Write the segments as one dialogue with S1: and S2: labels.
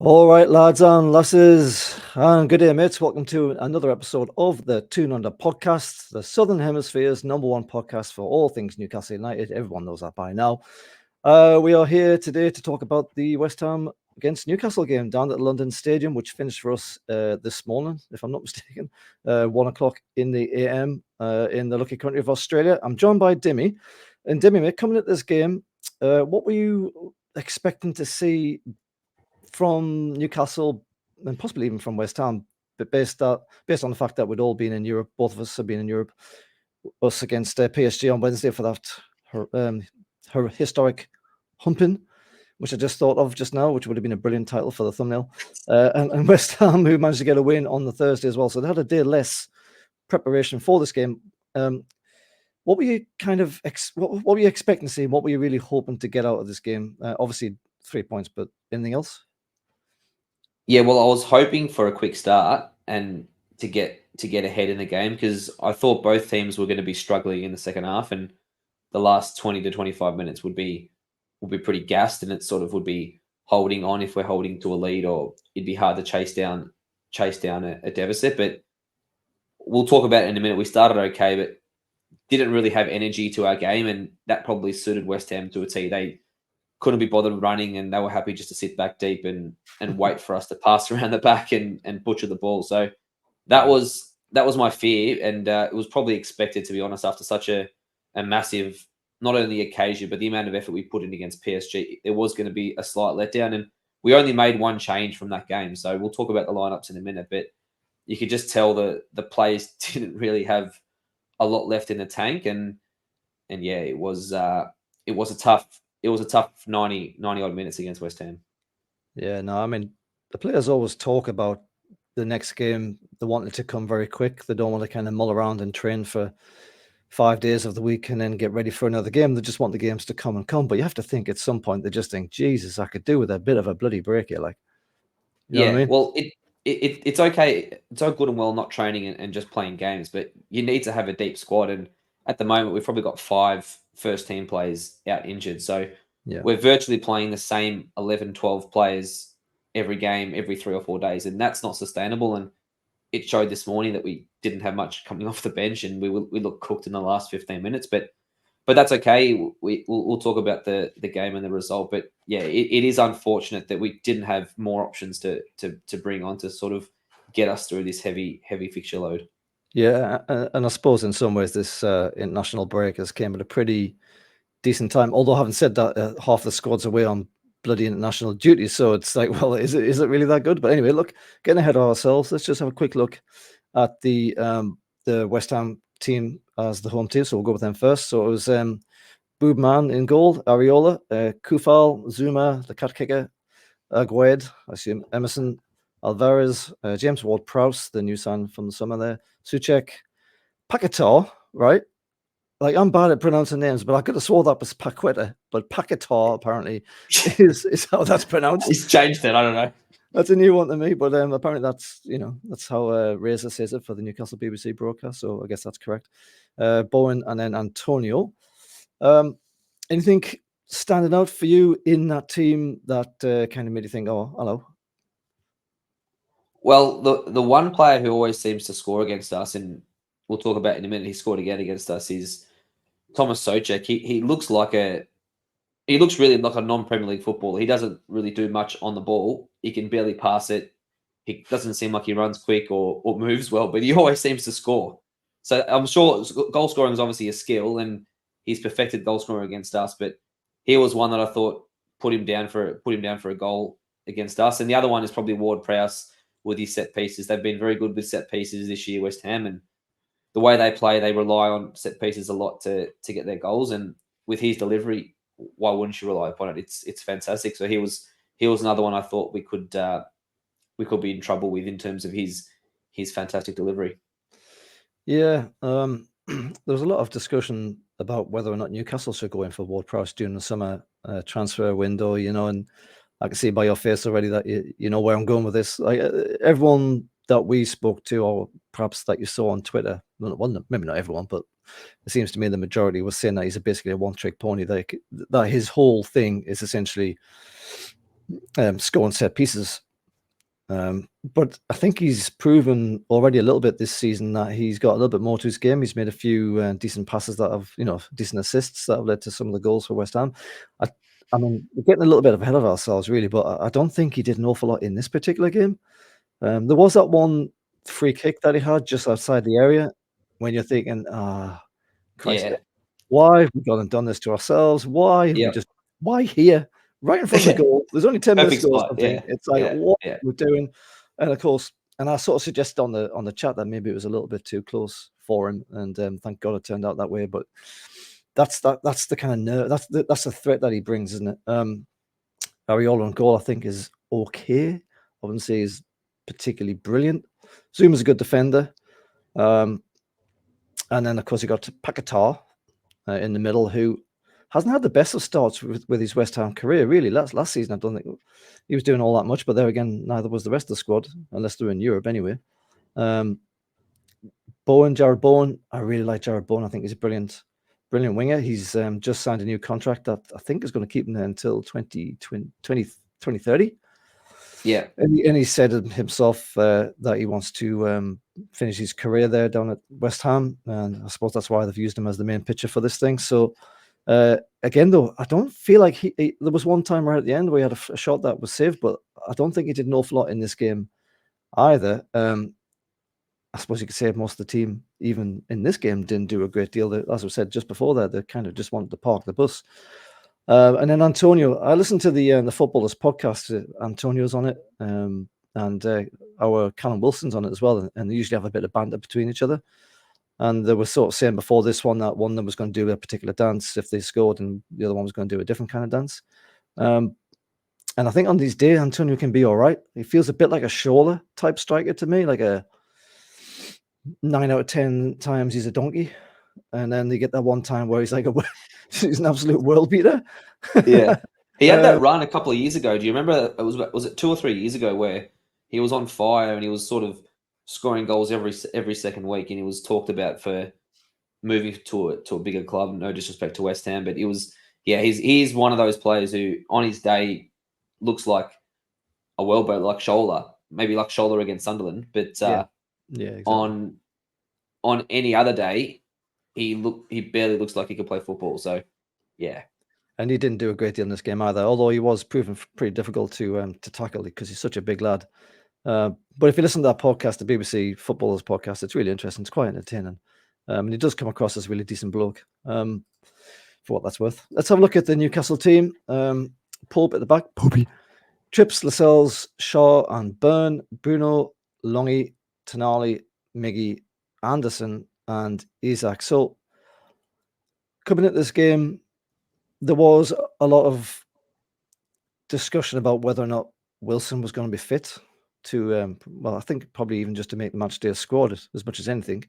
S1: All right, lads and lasses, and good day, mates. Welcome to another episode of the Toon podcast, the Southern Hemisphere's #1 podcast for all things Newcastle United. Everyone knows that by now. We are here today to talk about the West Ham against Newcastle game down at the London Stadium, which finished for us this morning, if I'm not mistaken, 1 o'clock in the AM in the lucky country of Australia. I'm joined by Dimi. And Dimi, mate, coming at this game, what were you expecting to see from Newcastle and possibly even from West Ham, but based on the fact that we'd all been in Europe, both of us have been in Europe, us against PSG on Wednesday for that her historic humping, which I just thought of just now, which would have been a brilliant title for the thumbnail, and West Ham, who managed to get a win on the Thursday as well. So they had a day less preparation for this game. What were you what were you expecting to see? What were you really hoping to get out of this game? Obviously 3 points, but anything else?
S2: Yeah, well, I was hoping for a quick start and to get ahead in the game because I thought both teams were going to be struggling in the second half, and the last 20 to 25 minutes would be pretty gassed, and it sort of would be holding on if we're holding to a lead, or it'd be hard to chase down a deficit. But we'll talk about it in a minute. We started okay, but didn't really have energy to our game, and that probably suited West Ham to a T. They couldn't be bothered running, and they were happy just to sit back deep and wait for us to pass around the back and butcher the ball. So that was my fear, and it was probably expected, to be honest, after such a massive, not only occasion, but the amount of effort we put in against PSG. There was going to be a slight letdown, and we only made one change from that game. So we'll talk about the lineups in a minute, but you could just tell the players didn't really have a lot left in the tank, and yeah, it was a tough 90 odd minutes against West Ham.
S1: Yeah, no, I mean, the players always talk about the next game. They want it to come very quick. They don't want to kind of mull around and train for 5 days of the week and then get ready for another game. They just want the games to come and come. But you have to think at some point they just think, Jesus, I could do with a bit of a bloody break here. Like, you know what I mean?
S2: Well, it's okay. It's all good and well not training and just playing games, but you need to have a deep squad. And at the moment, we've probably got 5 first team players out injured. So
S1: Yeah.
S2: we're virtually playing the same 11, 12 players every game, every 3 or 4 days. And that's not sustainable. And it showed this morning that we didn't have much coming off the bench, and we looked cooked in the last 15 minutes. But that's okay. We'll talk about the game and the result. But yeah, it is unfortunate that we didn't have more options to bring on to sort of get us through this heavy fixture load.
S1: Yeah, and I suppose in some ways this international break has came at a pretty decent time. Although having said that, half the squad's away on bloody international duty, so it's like, well, is it really that good? But anyway, look, getting ahead of ourselves, let's just have a quick look at the West Ham team as the home team. So we'll go with them first. So it was Boobman in goal, Areola, Kufal, Zuma, the cat kicker, Agued, I assume Emerson, Alvarez, James Ward-Prowse, the new sign from the summer there, Souček, Paquetá, right? Like, I'm bad at pronouncing names, but I could have swore that was Paqueta, but Paquetá apparently is how that's pronounced.
S2: He's changed it. I don't know.
S1: That's a new one to me, but apparently that's how Razor says it for the Newcastle BBC broadcast. So I guess that's correct. Bowen and then Antonio. Anything standing out for you in that team that kind of made you think, oh, hello?
S2: Well, the one player who always seems to score against us, and we'll talk about in a minute, he scored again against us, is Thomas Souček. He looks really like a non-Premier League footballer. He doesn't really do much on the ball. He can barely pass it. He doesn't seem like he runs quick or moves well, but he always seems to score. So I'm sure goal scoring is obviously a skill, and he's perfected goal scoring against us. But he was one that I thought put him down for a goal against us. And the other one is probably Ward-Prowse with his set pieces. They've been very good with set pieces this year, West Ham, and the way they play, they rely on set pieces a lot to get their goals. And with his delivery, why wouldn't you rely upon it? It's fantastic. So he was another one I thought we could be in trouble with in terms of his fantastic delivery.
S1: Yeah, there was a lot of discussion about whether or not Newcastle should go in for Ward-Prowse during the summer. transfer window, and I can see by your face already that you know where I'm going with this. Like everyone that we spoke to, or perhaps that you saw on Twitter, well, maybe not everyone, but it seems to me the majority was saying that he's basically a one-trick pony. That his whole thing is essentially scoring set pieces. But I think he's proven already a little bit this season that he's got a little bit more to his game. He's made a few decent passes that have, decent assists that have led to some of the goals for West Ham. I mean, we're getting a little bit ahead of ourselves, really, but I don't think he did an awful lot in this particular game. There was that one free kick that he had just outside the area when you're thinking, Christ,
S2: Yeah.
S1: why have we gone and done this to ourselves? Why have we
S2: Yep.
S1: why here, right in front of the goal? There's only 10 minutes
S2: Perfect
S1: to go or
S2: spot.
S1: something.
S2: Yeah.
S1: It's like,
S2: Yeah.
S1: what
S2: Yeah.
S1: we're doing? And of course, and I sort of suggested on the chat that maybe it was a little bit too close for him, and thank God it turned out that way. But that's the kind of nerve. That's the threat that he brings, isn't it? Areola on goal, I think, is okay. I wouldn't say he's particularly brilliant. Zuma's a good defender. And then, of course, you got Paquetá in the middle, who hasn't had the best of starts with his West Ham career, really. Last season, I don't think he was doing all that much, but there again, neither was the rest of the squad, unless they're in Europe anyway. Jared Bowen, I really like Jared Bowen. I think he's a brilliant winger. He's just signed a new contract that I think is going to keep him there until 2030.
S2: Yeah.
S1: And he said himself that he wants to finish his career there down at West Ham. And I suppose that's why they've used him as the main pitcher for this thing. So again, though, I don't feel like there was one time right at the end where he had a shot that was saved, but I don't think he did an awful lot in this game either. I suppose you could say most of the team, even in this game, didn't do a great deal. As I said just before that, they kind of just wanted to park the bus. And then Antonio, I listened to the Footballers podcast. Antonio's on it, and our Callum Wilson's on it as well. And they usually have a bit of banter between each other. And they were sort of saying before this one that one of them was going to do a particular dance if they scored, and the other one was going to do a different kind of dance. And I think on these days, Antonio can be all right. He feels a bit like a Shola type striker to me, like a 9 out of 10 times he's a donkey. And then they get that one time where he's like he's an absolute world beater.
S2: Yeah. He had that run a couple of years ago. Do you remember? Was it 2 or 3 years ago where he was on fire and he was sort of scoring goals every second week, and he was talked about for moving to a bigger club. No disrespect to West Ham, but he's one of those players who on his day looks like a well boat, like Shola, maybe like Shola against Sunderland, but
S1: exactly.
S2: on any other day, he barely looks like he could play football. So yeah.
S1: And he didn't do a great deal in this game either, although he was proven pretty difficult to tackle because he's such a big lad. But if you listen to that podcast, the BBC Footballers podcast, it's really interesting. It's quite entertaining. And he does come across as a really decent bloke, for what that's worth. Let's have a look at the Newcastle team. Pope at the back. Popey. Trips, Lascelles, Shaw and Byrne, Bruno, Longy, Tonali, Miggy, Anderson and Isak. So coming at this game, there was a lot of discussion about whether or not Wilson was going to be fit to, I think probably even just to make the matchday squad as much as anything.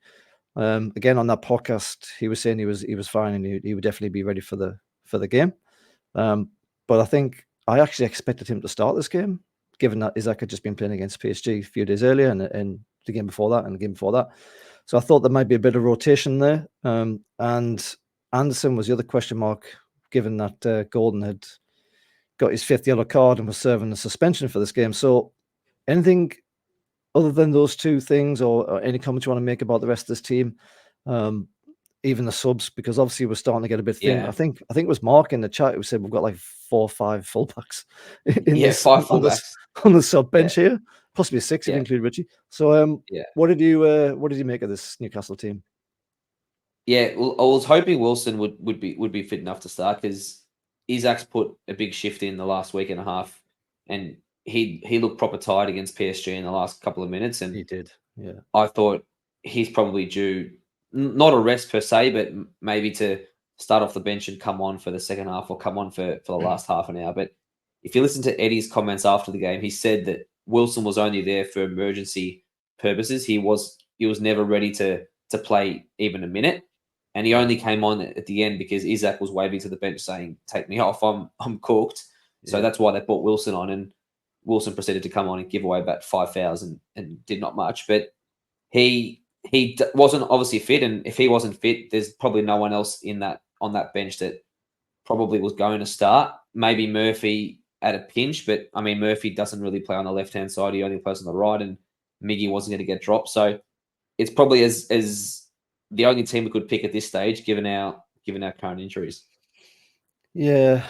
S1: Again, on that podcast, he was saying he was fine and he would definitely be ready for the game. But I think I actually expected him to start this game, given that Isak had just been playing against PSG a few days earlier and the game before that and the game before that. So I thought there might be a bit of rotation there. And Anderson was the other question mark, given that Gordon had got his 5th yellow card and was serving a suspension for this game. So anything other than those two things or any comments you want to make about the rest of this team, even the subs, because obviously we're starting to get a bit thin.
S2: Yeah.
S1: I think it was Mark in the chat who said we've got like 4 or 5 fullbacks
S2: on
S1: the sub bench here, possibly 6 if you include Richie. So what did you make of this Newcastle team?
S2: Yeah, well, I was hoping Wilson would be fit enough to start because Isak's put a big shift in the last week and a half, and he looked proper tired against PSG in the last couple of minutes, and
S1: He did, yeah.
S2: I thought he's probably due not a rest per se, but maybe to start off the bench and come on for the second half or come on for the last half an hour. But if you listen to Eddie's comments after the game, he said that Wilson was only there for emergency purposes. He was never ready to play even a minute. and he only came on at the end because Isaac was waving to the bench saying, "Take me off, I'm cooked." So that's why they brought Wilson on, and Wilson proceeded to come on and give away about 5,000 and did not much. But he wasn't obviously fit, and if he wasn't fit, there's probably no one else on that bench that probably was going to start. Maybe Murphy at a pinch, but I mean Murphy doesn't really play on the left hand side; he only plays on the right, and Miggy wasn't going to get dropped. So it's probably as the only team we could pick at this stage, given our current injuries.
S1: Yeah.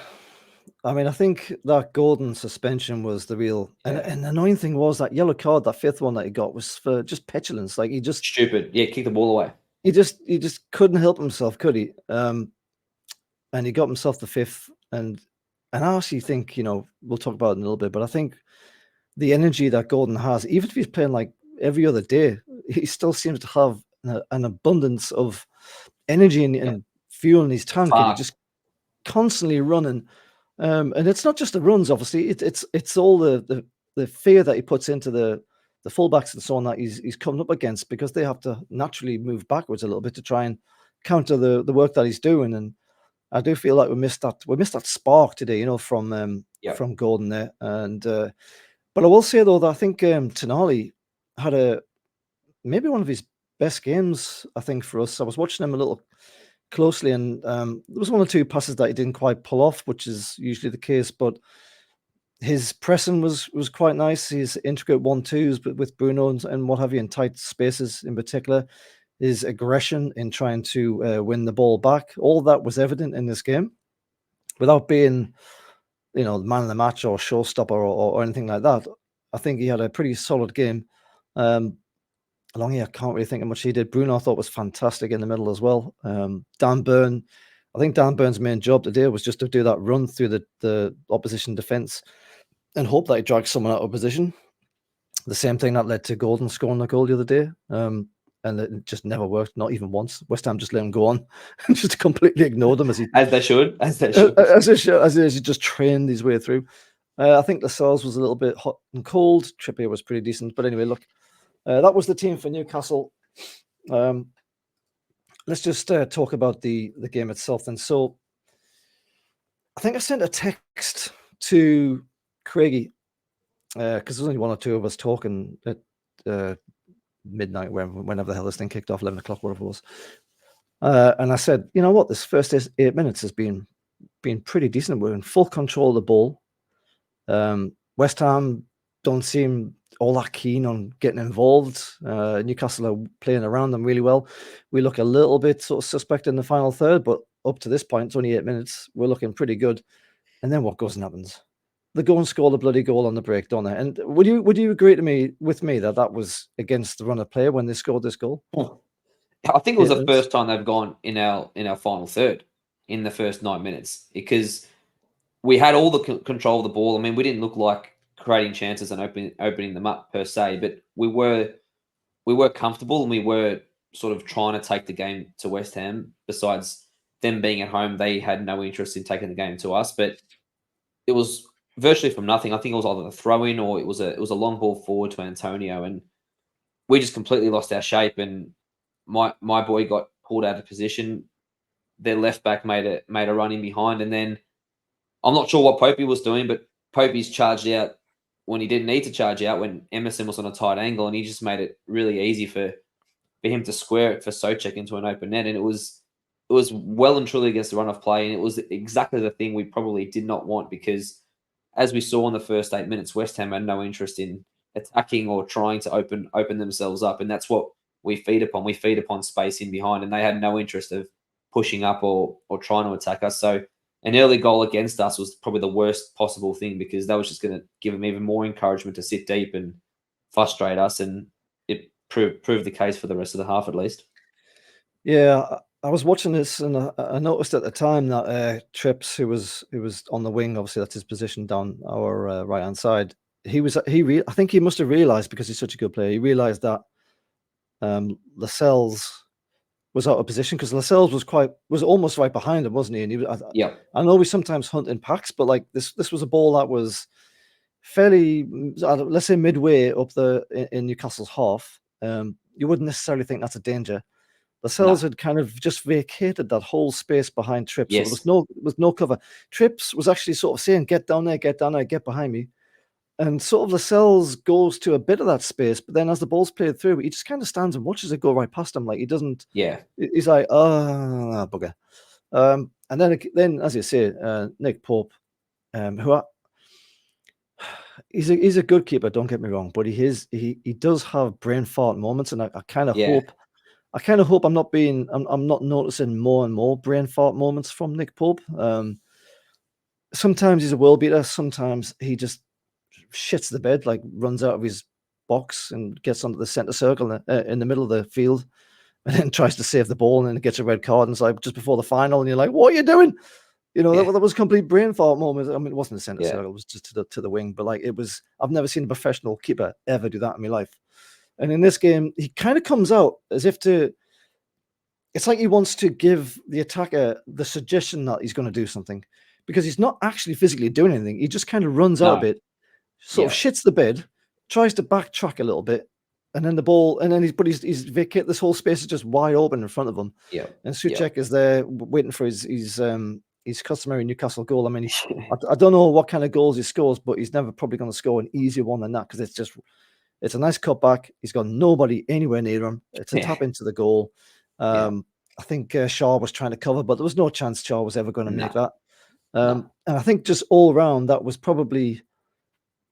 S1: I mean, I think that Gordon suspension was the real, and the annoying thing was that yellow card, that fifth one that he got, was for just petulance. Like he just
S2: stupid, kick the ball away.
S1: He just couldn't help himself, could he? And he got himself the fifth. And I actually think, we'll talk about it in a little bit, but I think the energy that Gordon has, even if he's playing like every other day, he still seems to have an abundance of energy and fuel in his tank, and he just constantly running. And it's not just the runs, obviously. It's all the fear that he puts into the fullbacks and so on that he's coming up against, because they have to naturally move backwards a little bit to try and counter the work that he's doing. And I do feel like we missed that spark today, from Gordon there. And but I will say though that I think Tonali had maybe one of his best games, I think, for us. I was watching him a little closely, and there was one or two passes that he didn't quite pull off, which is usually the case, but his pressing was quite nice. His intricate 1-2s with Bruno and what have you, in tight spaces in particular. His aggression in trying to win the ball back, all that was evident in this game, without being, the man of the match or showstopper or anything like that. I think he had a pretty solid game. Along here, I can't really think of much he did. Bruno, I thought, was fantastic in the middle as well. Dan Burn, I think Dan Burn's main job today was just to do that run through the opposition defence and hope that he drags someone out of position. The same thing that led to Gordon scoring a goal the other day. And it just never worked, not even once. West Ham just let him go on and just completely ignored him as
S2: they should. As he
S1: just trained his way through. I think Lascelles was a little bit hot and cold. Trippier was pretty decent. But anyway, look, that was the team for Newcastle. Let's just talk about the game itself then. So I think I sent a text to Craigie, because there's only one or two of us talking at midnight, whenever the hell this thing kicked off, 11 o'clock, whatever it was. And I said, you know what, this first 8 minutes has been pretty decent. We're in full control of the ball. West Ham don't seem all that keen on getting involved. Newcastle are playing around them really well. We look a little bit sort of suspect in the final third, but up to this point, it's only 8 minutes. We're looking pretty good. And then what goes and happens? They go and score the bloody goal on the break, don't they? And would you agree with me that was against the run of play when they scored this goal?
S2: I think it was the first time they've gone in our final third in the first 9 minutes, because we had all the control of the ball. I mean, we didn't look like creating chances and opening them up per se, but we were comfortable, and we were sort of trying to take the game to West Ham. Besides them being at home, they had no interest in taking the game to us. But it was virtually from nothing. I think it was either a throw in or it was a long ball forward to Antonio, and we just completely lost our shape. And my boy got pulled out of position. Their left back made a run in behind, and then I'm not sure what Popey was doing, but Popey's charged out when he didn't need to charge out, when Emerson was on a tight angle, and he just made it really easy for him to square it for Souček into an open net. And it was well and truly against the run of play, and it was exactly the thing we probably did not want, because as we saw in the first 8 minutes, West Ham had no interest in attacking or trying to open themselves up, and that's what we feed upon. We feed upon space in behind, and they had no interest of pushing up or trying to attack us. So an early goal against us was probably the worst possible thing, because that was just going to give them even more encouragement to sit deep and frustrate us, and it proved the case for the rest of the half at least.
S1: Yeah, I was watching this, and I noticed at the time that Trips, who was on the wing, obviously that's his position down our right hand side. I think he must have realised, because he's such a good player, he realised that Lascelles was out of position, because Lascelles was almost right behind him, wasn't he? And I know we sometimes hunt in packs, but like this was a ball that was fairly, let's say, midway up in Newcastle's half. You wouldn't necessarily think that's a danger. Lascelles had kind of just vacated that whole space behind Trips. So
S2: Yes.
S1: there was no cover. Trips was actually sort of saying, get down there, get behind me. And sort of Lascelles goes to a bit of that space, but then as the ball's played through, he just kind of stands and watches it go right past him. Like he doesn't.
S2: Yeah.
S1: He's like, oh, bugger. And then, as you say, Nick Pope, he's a good keeper. Don't get me wrong, but he does have brain fart moments, and I kind of hope. I kind of hope I'm not noticing more and more brain fart moments from Nick Pope. Sometimes he's a world beater. Sometimes he just shits the bed, like runs out of his box and gets onto the center circle in the middle of the field, and then tries to save the ball, and then gets a red card. And it's like just before the final, and you're like, "What are you doing?" You know, that was a complete brain fart moment. I mean, it wasn't the center circle; it was just to the wing. But like, it was. I've never seen a professional keeper ever do that in my life. And in this game, he kind of comes out as if to. It's like he wants to give the attacker the suggestion that he's going to do something, because he's not actually physically doing anything. He just kind of runs out a bit, sort of shits the bed, tries to backtrack a little bit, and then the ball, and then he's vacated. This whole space is just wide open in front of him.
S2: Yeah.
S1: And Souček is there waiting for his customary Newcastle goal. I mean, I don't know what kind of goals he scores, but he's never probably going to score an easier one than that, because it's a nice cutback. He's got nobody anywhere near him. It's a tap into the goal. I think Shaw was trying to cover, but there was no chance Shaw was ever going to make that. And I think just all around, that was probably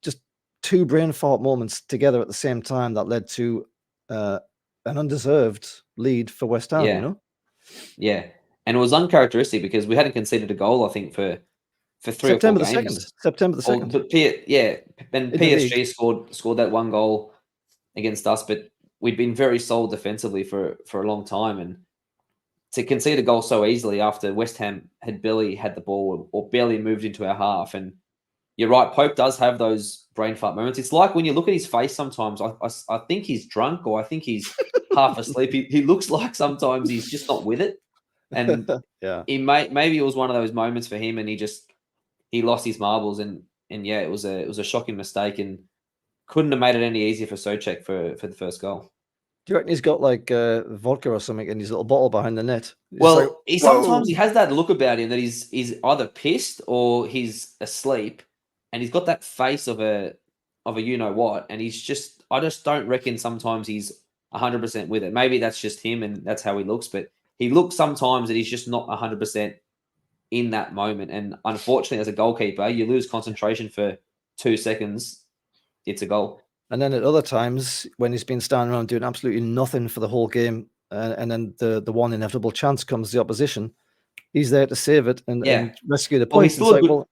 S1: just two brain fart moments together at the same time that led to an undeserved lead for West Ham, you know?
S2: Yeah. And it was uncharacteristic because we hadn't conceded a goal, I think, for 3 or 4 games.
S1: September the 2nd.
S2: But and PSG scored that one goal against us, but we'd been very solid defensively for a long time, and to concede a goal so easily after West Ham had barely had the ball or barely moved into our half. And you're right, Pope does have those brain fart moments. It's like when you look at his face sometimes, I think he's drunk, or I think he's half asleep. He looks like sometimes he's just not with it. And maybe it was one of those moments for him, and he lost his marbles, and it was a shocking mistake, and couldn't have made it any easier for Souček for the first goal.
S1: Do you reckon he's got like vodka or something in his little bottle behind the net?
S2: Well, sometimes he has that look about him that he's either pissed or he's asleep, and he's got that face of a you know what, and I just don't reckon sometimes he's 100% with it. Maybe that's just him and that's how he looks, but he looks sometimes that he's just not 100% in that moment. And unfortunately, as a goalkeeper, you lose concentration for 2 seconds, it's a goal.
S1: And then at other times, when he's been standing around doing absolutely nothing for the whole game, and then the one inevitable chance comes, the opposition, he's there to save it and rescue the points.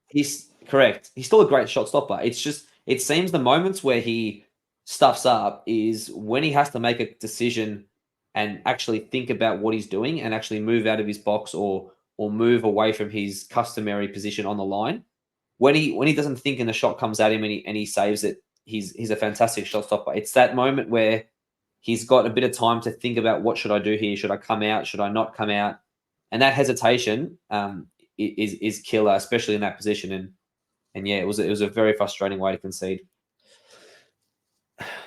S2: He's correct. He's still a great shot stopper. It's just, it seems the moments where he stuffs up is when he has to make a decision and actually think about what he's doing and actually move out of his box or move away from his customary position on the line. When he doesn't think and the shot comes at him and he saves it, he's a fantastic shot stopper. It's that moment where he's got a bit of time to think about, what should I do here? Should I come out? Should I not come out? And that hesitation is killer, especially in that position. And it was a very frustrating way to concede.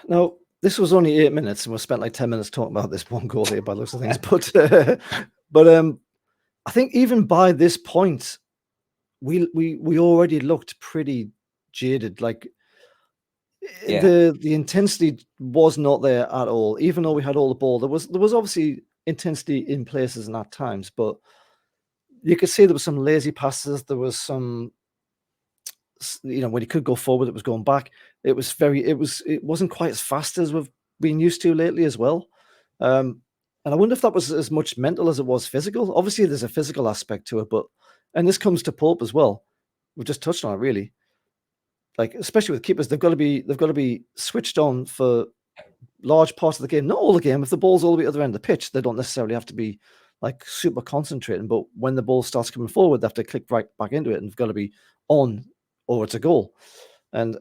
S1: Now, this was only 8 minutes, and we spent like 10 minutes talking about this one goal here by the looks of things. But I think even by this point, we already looked pretty jaded. Like the intensity was not there at all. Even though we had all the ball, there was obviously intensity in places and at times, but you could see there was some lazy passes. There was some, when he could go forward, it was going back. It wasn't quite as fast as we've been used to lately as well. And I wonder if that was as much mental as it was physical. Obviously, there's a physical aspect to it, and this comes to Pope as well. We've just touched on it, really. Like, especially with keepers, they've got to be switched on for large parts of the game. Not all the game. If the ball's all the way at the other end of the pitch, they don't necessarily have to be like super concentrating. But when the ball starts coming forward, they have to click right back into it, and they've got to be on, or it's a goal. And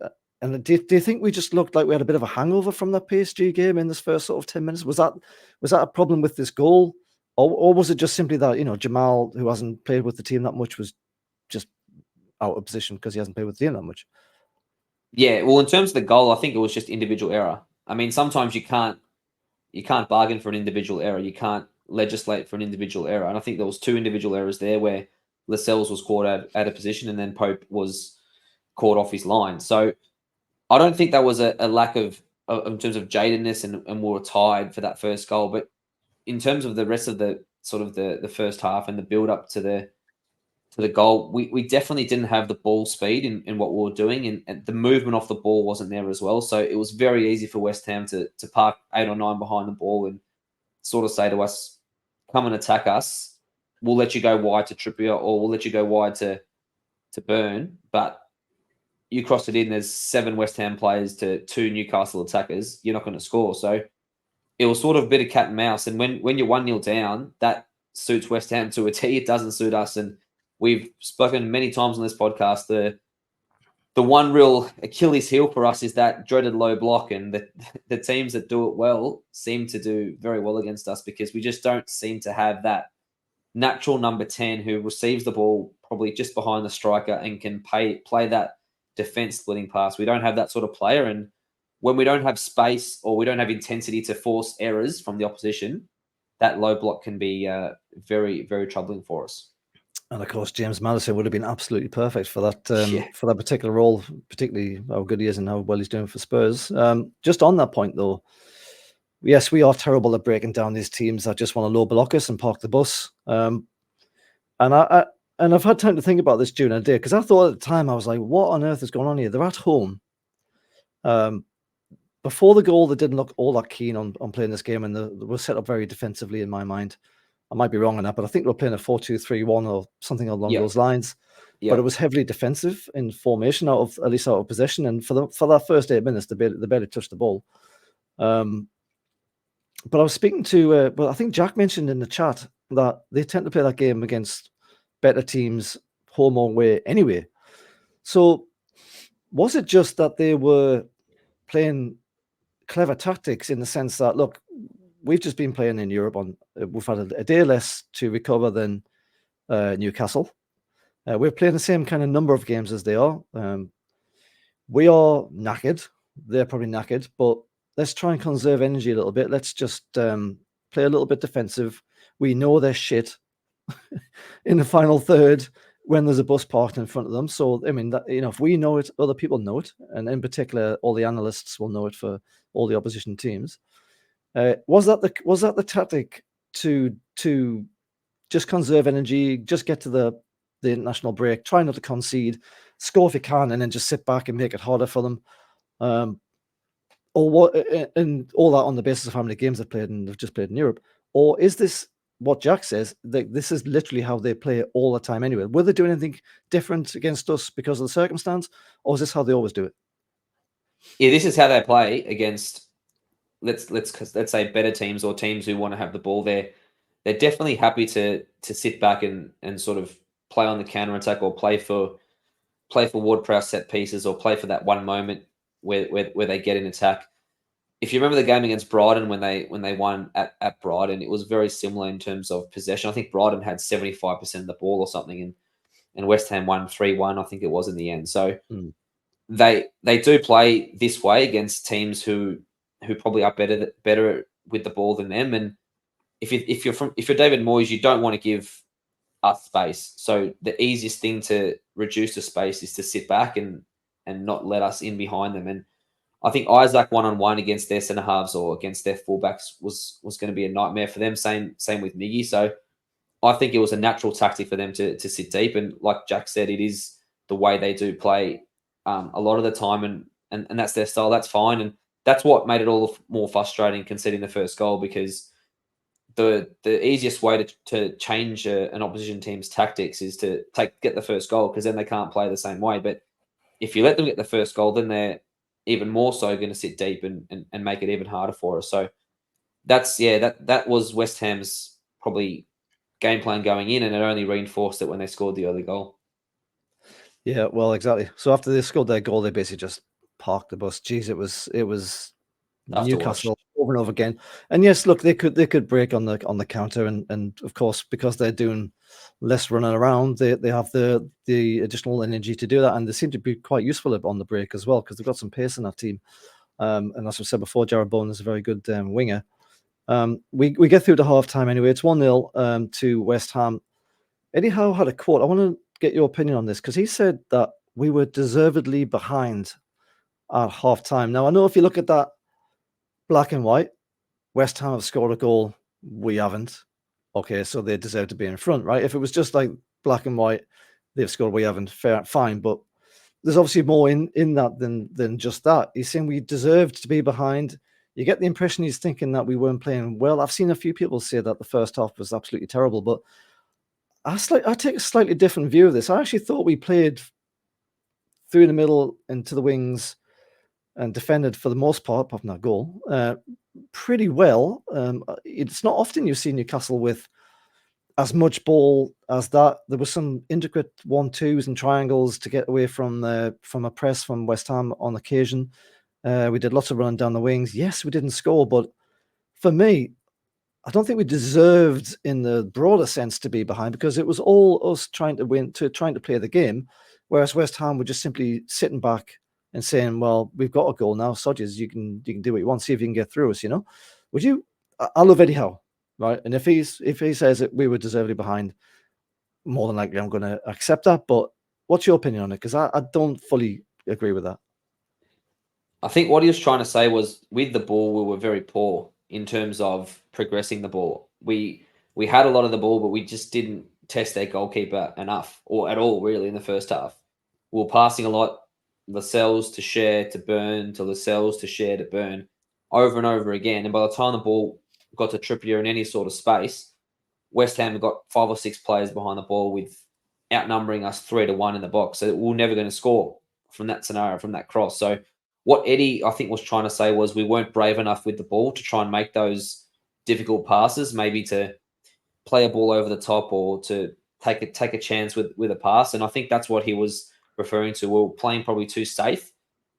S1: do you think we just looked like we had a bit of a hangover from that PSG game in this first sort of 10 minutes? Was that a problem with this goal, or was it just simply that Jamal, who hasn't played with the team that much, was just out of position because he hasn't played with the team that much?
S2: Yeah, well, in terms of the goal, I think it was just individual error. I mean, sometimes you can't bargain for an individual error. You can't legislate for an individual error. And I think there was 2 individual errors there where Lascelles was caught out of position and then Pope was caught off his line. So I don't think that was a lack of in terms of jadedness and we were tired for that first goal. But in terms of the rest of the sort of the first half and the build up to the goal, we definitely didn't have the ball speed in what we were doing, and the movement off the ball wasn't there as well. So it was very easy for West Ham to park 8 or 9 behind the ball and sort of say to us, come and attack us. We'll let you go wide to Trippier, or we'll let you go wide to Burn. But you cross it in, there's 7 West Ham players to 2 Newcastle attackers. You're not going to score. So it was sort of a bit of cat and mouse. And when you're 1-0 down, that suits West Ham to a T. It doesn't suit us. And we've spoken many times on this podcast, the one real Achilles heel for us is that dreaded low block, and the teams that do it well seem to do very well against us because we just don't seem to have that natural number 10 who receives the ball probably just behind the striker and can play that defense splitting pass. We don't have that sort of player, and when we don't have space or we don't have intensity to force errors from the opposition, that low block can be very, very troubling for us.
S1: And of course, James Maddison would have been absolutely perfect for that for that particular role, particularly how good he is and how well he's doing for Spurs. Just on that point, though, yes, we are terrible at breaking down these teams that just want to low block us and park the bus. And I've had time to think about this during the day because I thought at the time I was like, "What on earth is going on here?" They're at home. Before the goal, they didn't look all that keen on playing this game, and they were set up very defensively in my mind. I might be wrong on that, but I think they were playing a 4-2-3-1 or something along those lines. But it was heavily defensive in formation, at least out of possession. And for that first 8 minutes, they barely touched the ball. But I was speaking to, I think Jack mentioned in the chat that they tend to play that game against better teams, home or away anyway. So was it just that they were playing clever tactics in the sense that, look, we've just been playing in Europe we've had a day less to recover than Newcastle. We're playing the same kind of number of games as they are. We are knackered. They're probably knackered, but let's try and conserve energy a little bit. Let's just play a little bit defensive. We know they're shit in the final third when there's a bus parked in front of them. So, I mean, if we know it, other people know it. And in particular, all the analysts will know it for all the opposition teams. Was that the tactic to just conserve energy, just get to the international break, try not to concede, score if you can, and then just sit back and make it harder for them? Or what? And all that on the basis of how many games they've played and they've just played in Europe? Or is this what Jack says? This is literally how they play all the time anyway. Were they doing anything different against us because of the circumstance, or is this how they always do it?
S2: Yeah, this is how they play against. Let's say better teams or teams who want to have the ball. They're definitely happy to sit back and sort of play on the counter attack or play for Ward-Prowse set pieces or play for that one moment where they get in attack. If you remember the game against Brighton when they won at Brighton, it was very similar in terms of possession. I think Brighton had 75% of the ball or something, and West Ham won 3-1. I think it was in the end. So they do play this way against teams who probably are better with the ball than them. And if you're David Moyes, you don't want to give us space. So the easiest thing to reduce the space is to sit back and not let us in behind them. And I think Isaac 1-on-1 against their centre halves or against their fullbacks was going to be a nightmare for them. Same with Miggy. So I think it was a natural tactic for them to sit deep. And like Jack said, it is the way they do play a lot of the time, and that's their style. That's fine. And that's what made it all more frustrating conceding the first goal, because the easiest way to change an opposition team's tactics is to get the first goal, because then they can't play the same way. But if you let them get the first goal, then they're even more so going to sit deep and make it even harder for us. So that was West Ham's probably game plan going in, and it only reinforced it when they scored the early goal.
S1: Yeah, well, exactly. So after they scored their goal, they basically just parked the bus. Jeez, it was Newcastle over and over again. And yes, look, they could break on the counter, and of course, because they're doing less running around, they have the additional energy to do that, and they seem to be quite useful on the break as well, because they've got some pace in that team. And as I said before, Jared Bowen is a very good winger. We get through to half time anyway. It's 1-0 to West Ham. Eddie Howe had a quote. I want to get your opinion on this because he said that we were deservedly behind at half time. Now, I know if you look at that black and white, West Ham have scored a goal. We haven't. Okay, so they deserve to be in front, right? If it was just like black and white, they've scored, we haven't, fair, fine. But there's obviously more in that than just that. He's saying we deserved to be behind. You get the impression he's thinking that we weren't playing well. I've seen a few people say that the first half was absolutely terrible, but I take a slightly different view of this. I actually thought we played through the middle and to the wings and defended for the most part, apart from that goal, pretty well. It's not often you see Newcastle with as much ball as that. There was some intricate 1-2s and triangles to get away from a press from West Ham on occasion. We did lots of running down the wings. Yes, we didn't score, but for me, I don't think we deserved, in the broader sense, to be behind because it was all us trying to win, trying to play the game, whereas West Ham were just simply sitting back and saying, "Well, we've got a goal now, Sodges, you can do what you want, see if you can get through us." Would you? I love Eddie Howe, right? And if he says that we were deservedly behind, more than likely I'm going to accept that. But what's your opinion on it? Because I don't fully agree with that.
S2: I think what he was trying to say was with the ball, we were very poor in terms of progressing the ball. We had a lot of the ball, but we just didn't test their goalkeeper enough or at all, really, in the first half. We were passing a lot, Lascelles to Share to Burn, to Lascelles to Share to Burn, over and over again. And by the time the ball got to Trippier in any sort of space, West Ham got 5 or 6 players behind the ball with outnumbering us 3-1 in the box. So we're never going to score from that scenario, from that cross. So what Eddie, I think, was trying to say was we weren't brave enough with the ball to try and make those difficult passes, maybe to play a ball over the top or to take a chance with a pass. And I think that's what he was referring to. We were playing probably too safe.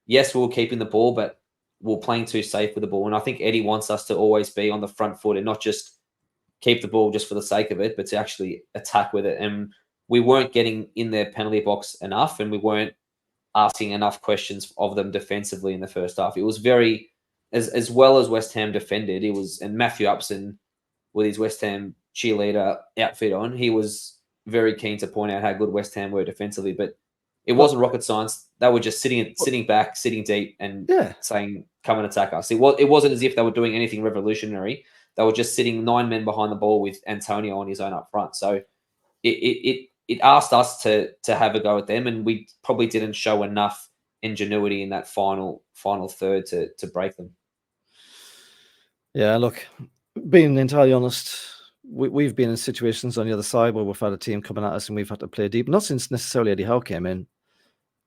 S2: Yes, we were keeping the ball, but we were playing too safe with the ball. And I think Eddie wants us to always be on the front foot and not just keep the ball just for the sake of it, but to actually attack with it. And we weren't getting in their penalty box enough, and we weren't asking enough questions of them defensively in the first half. It was very, as well as West Ham defended, it was, and Matthew Upson with his West Ham cheerleader outfit on, he was very keen to point out how good West Ham were defensively, but it wasn't rocket science. They were just sitting back, sitting deep, and saying, "Come and attack us." It wasn't as if they were doing anything revolutionary. They were just sitting 9 men behind the ball with Antonio on his own up front. So it asked us to have a go at them, and we probably didn't show enough ingenuity in that final third to break them.
S1: Yeah, look, being entirely honest, we've been in situations on the other side where we've had a team coming at us and we've had to play deep. Not since necessarily Eddie Howe came in,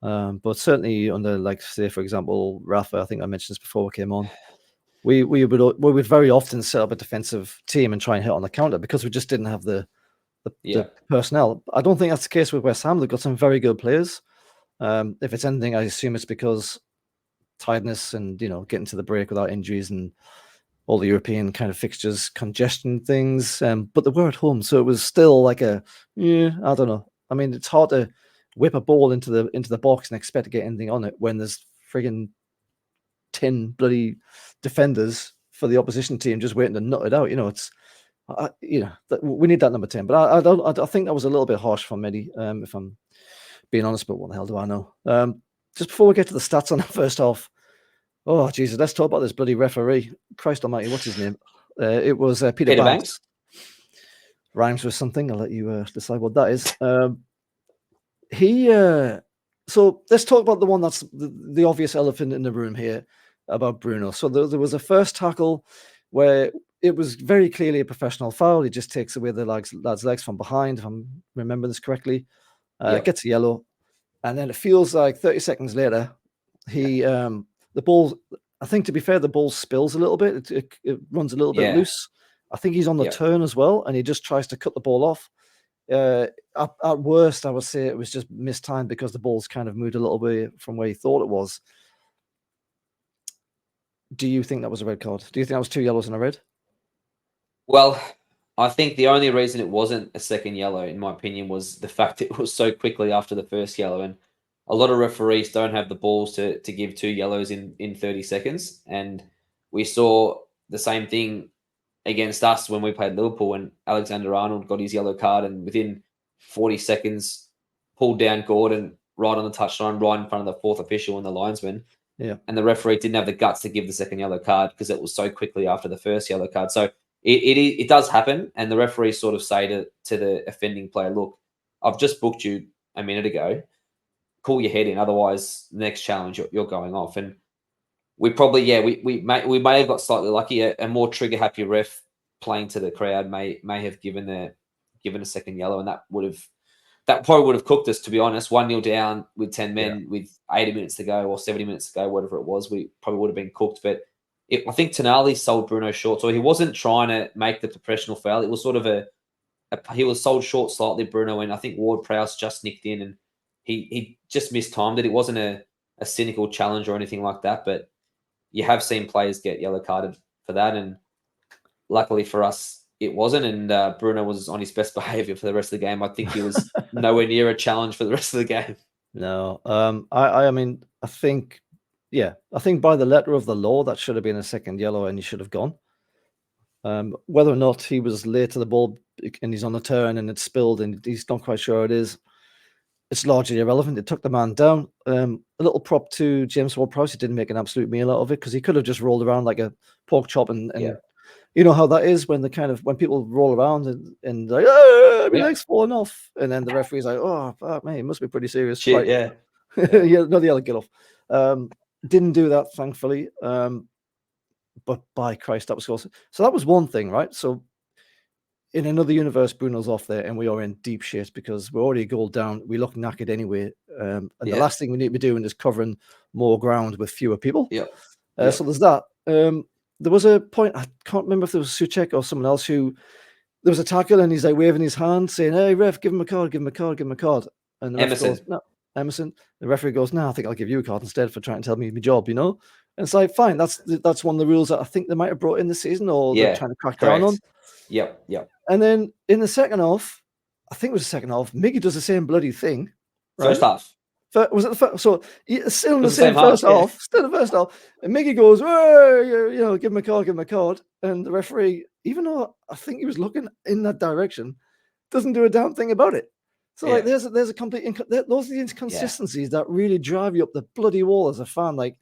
S1: but certainly under, like, say, for example, Rafa. I think I mentioned this before we came on. We would very often set up a defensive team and try and hit on the counter because we just didn't have the personnel. I don't think that's the case with West Ham. They've got some very good players. If it's anything, I assume it's because tiredness and getting to the break without injuries and all the European kind of fixtures, congestion things. But they were at home, so it was still like I don't know. I mean, it's hard to whip a ball into the box and expect to get anything on it when there's friggin' 10 bloody defenders for the opposition team just waiting to nut it out. We need that number 10. But I think that was a little bit harsh from Eddie, if I'm being honest. But what the hell do I know? Just before we get to the stats on the first half, oh Jesus, let's talk about this bloody referee. Christ Almighty, what's his name? It was Peter Banks. Rhymes with something. I'll let you decide what that is. So let's talk about the one that's the obvious elephant in the room here about Bruno. So there was a first tackle where it was very clearly a professional foul. He just takes away the lad's legs from behind, if I'm remembering this correctly. Gets a yellow. And then it feels like 30 seconds later, the ball, I think, to be fair, the ball spills a little bit. It runs a little bit loose. I think he's on the turn as well, and he just tries to cut the ball off. At worst, I would say it was just mistimed because the ball's kind of moved a little bit from where he thought it was. Do you think that was a red card? Do you think that was 2 yellows and a red?
S2: Well, I think the only reason it wasn't a second yellow, in my opinion, was the fact it was so quickly after the first yellow. And a lot of referees don't have the balls to give 2 yellows in 30 seconds. And we saw the same thing against us when we played Liverpool, and Alexander-Arnold got his yellow card, and within 40 seconds pulled down Gordon right on the touchline, right in front of the fourth official and the linesman.
S1: Yeah.
S2: And the referee didn't have the guts to give the second yellow card because it was so quickly after the first yellow card. So it does happen, and the referees sort of say to the offending player, look, I've just booked you a minute ago. Call your head in, otherwise the next challenge you're going off. And we probably, we may have got slightly lucky. A more trigger happy ref playing to the crowd may have given a second yellow, and that probably would have cooked us, to be honest. 1-0 down with 10 men with 80 minutes to go or 70 minutes to go, whatever it was, we probably would have been cooked. But I think Tonali sold Bruno short, so he wasn't trying to make the professional foul. It was sort of he was sold short slightly, Bruno, and I think Ward-Prowse just nicked in, and he just mistimed it. It wasn't a cynical challenge or anything like that, but you have seen players get yellow carded for that, and luckily for us, it wasn't. And Bruno was on his best behaviour for the rest of the game. I think he was nowhere near a challenge for the rest of the game.
S1: No, I mean, I think by the letter of the law, that should have been a second yellow, and he should have gone. Whether or not he was late to the ball and he's on a turn and it's spilled and he's not quite sure it is, it's largely irrelevant. It took the man down. A little prop to James Ward-Prowse. He didn't make an absolute meal out of it because he could have just rolled around like a pork chop, and you know how that is when when people roll around and like, oh, my leg's falling off, and then the referee's like, oh, man, it must be pretty serious.
S2: Shit,
S1: right?
S2: yeah.
S1: No, the other get off. Didn't do that, thankfully. But by Christ, that was close. So that was one thing, right? So in another universe, Bruno's off there, and we are in deep shit because we're already a goal down. We look knackered anyway. And the last thing we need to be doing is covering more ground with fewer people. So there's that. There was a point, I can't remember if it was Suchek or someone else who, there was a tackle and he's like waving his hand saying, hey, ref, give him a card, give him a card, give him a card. And the ref goes, no, Emerson. The referee goes, no, I think I'll give you a card instead for trying to tell me my job, you know? And it's like, fine, that's one of the rules that I think they might have brought in this season, or they're trying to crack down on.
S2: Yep.
S1: And then in the second half, I think it was the second half, Miggy does the same bloody thing. Right?
S2: First half.
S1: Was it the first? So still in the same first half, still in the first half. And Miggy goes, hey, give him a card. And the referee, even though I think he was looking in that direction, doesn't do a damn thing about it. So like, there's a complete those are the inconsistencies that really drive you up the bloody wall as a fan. Like,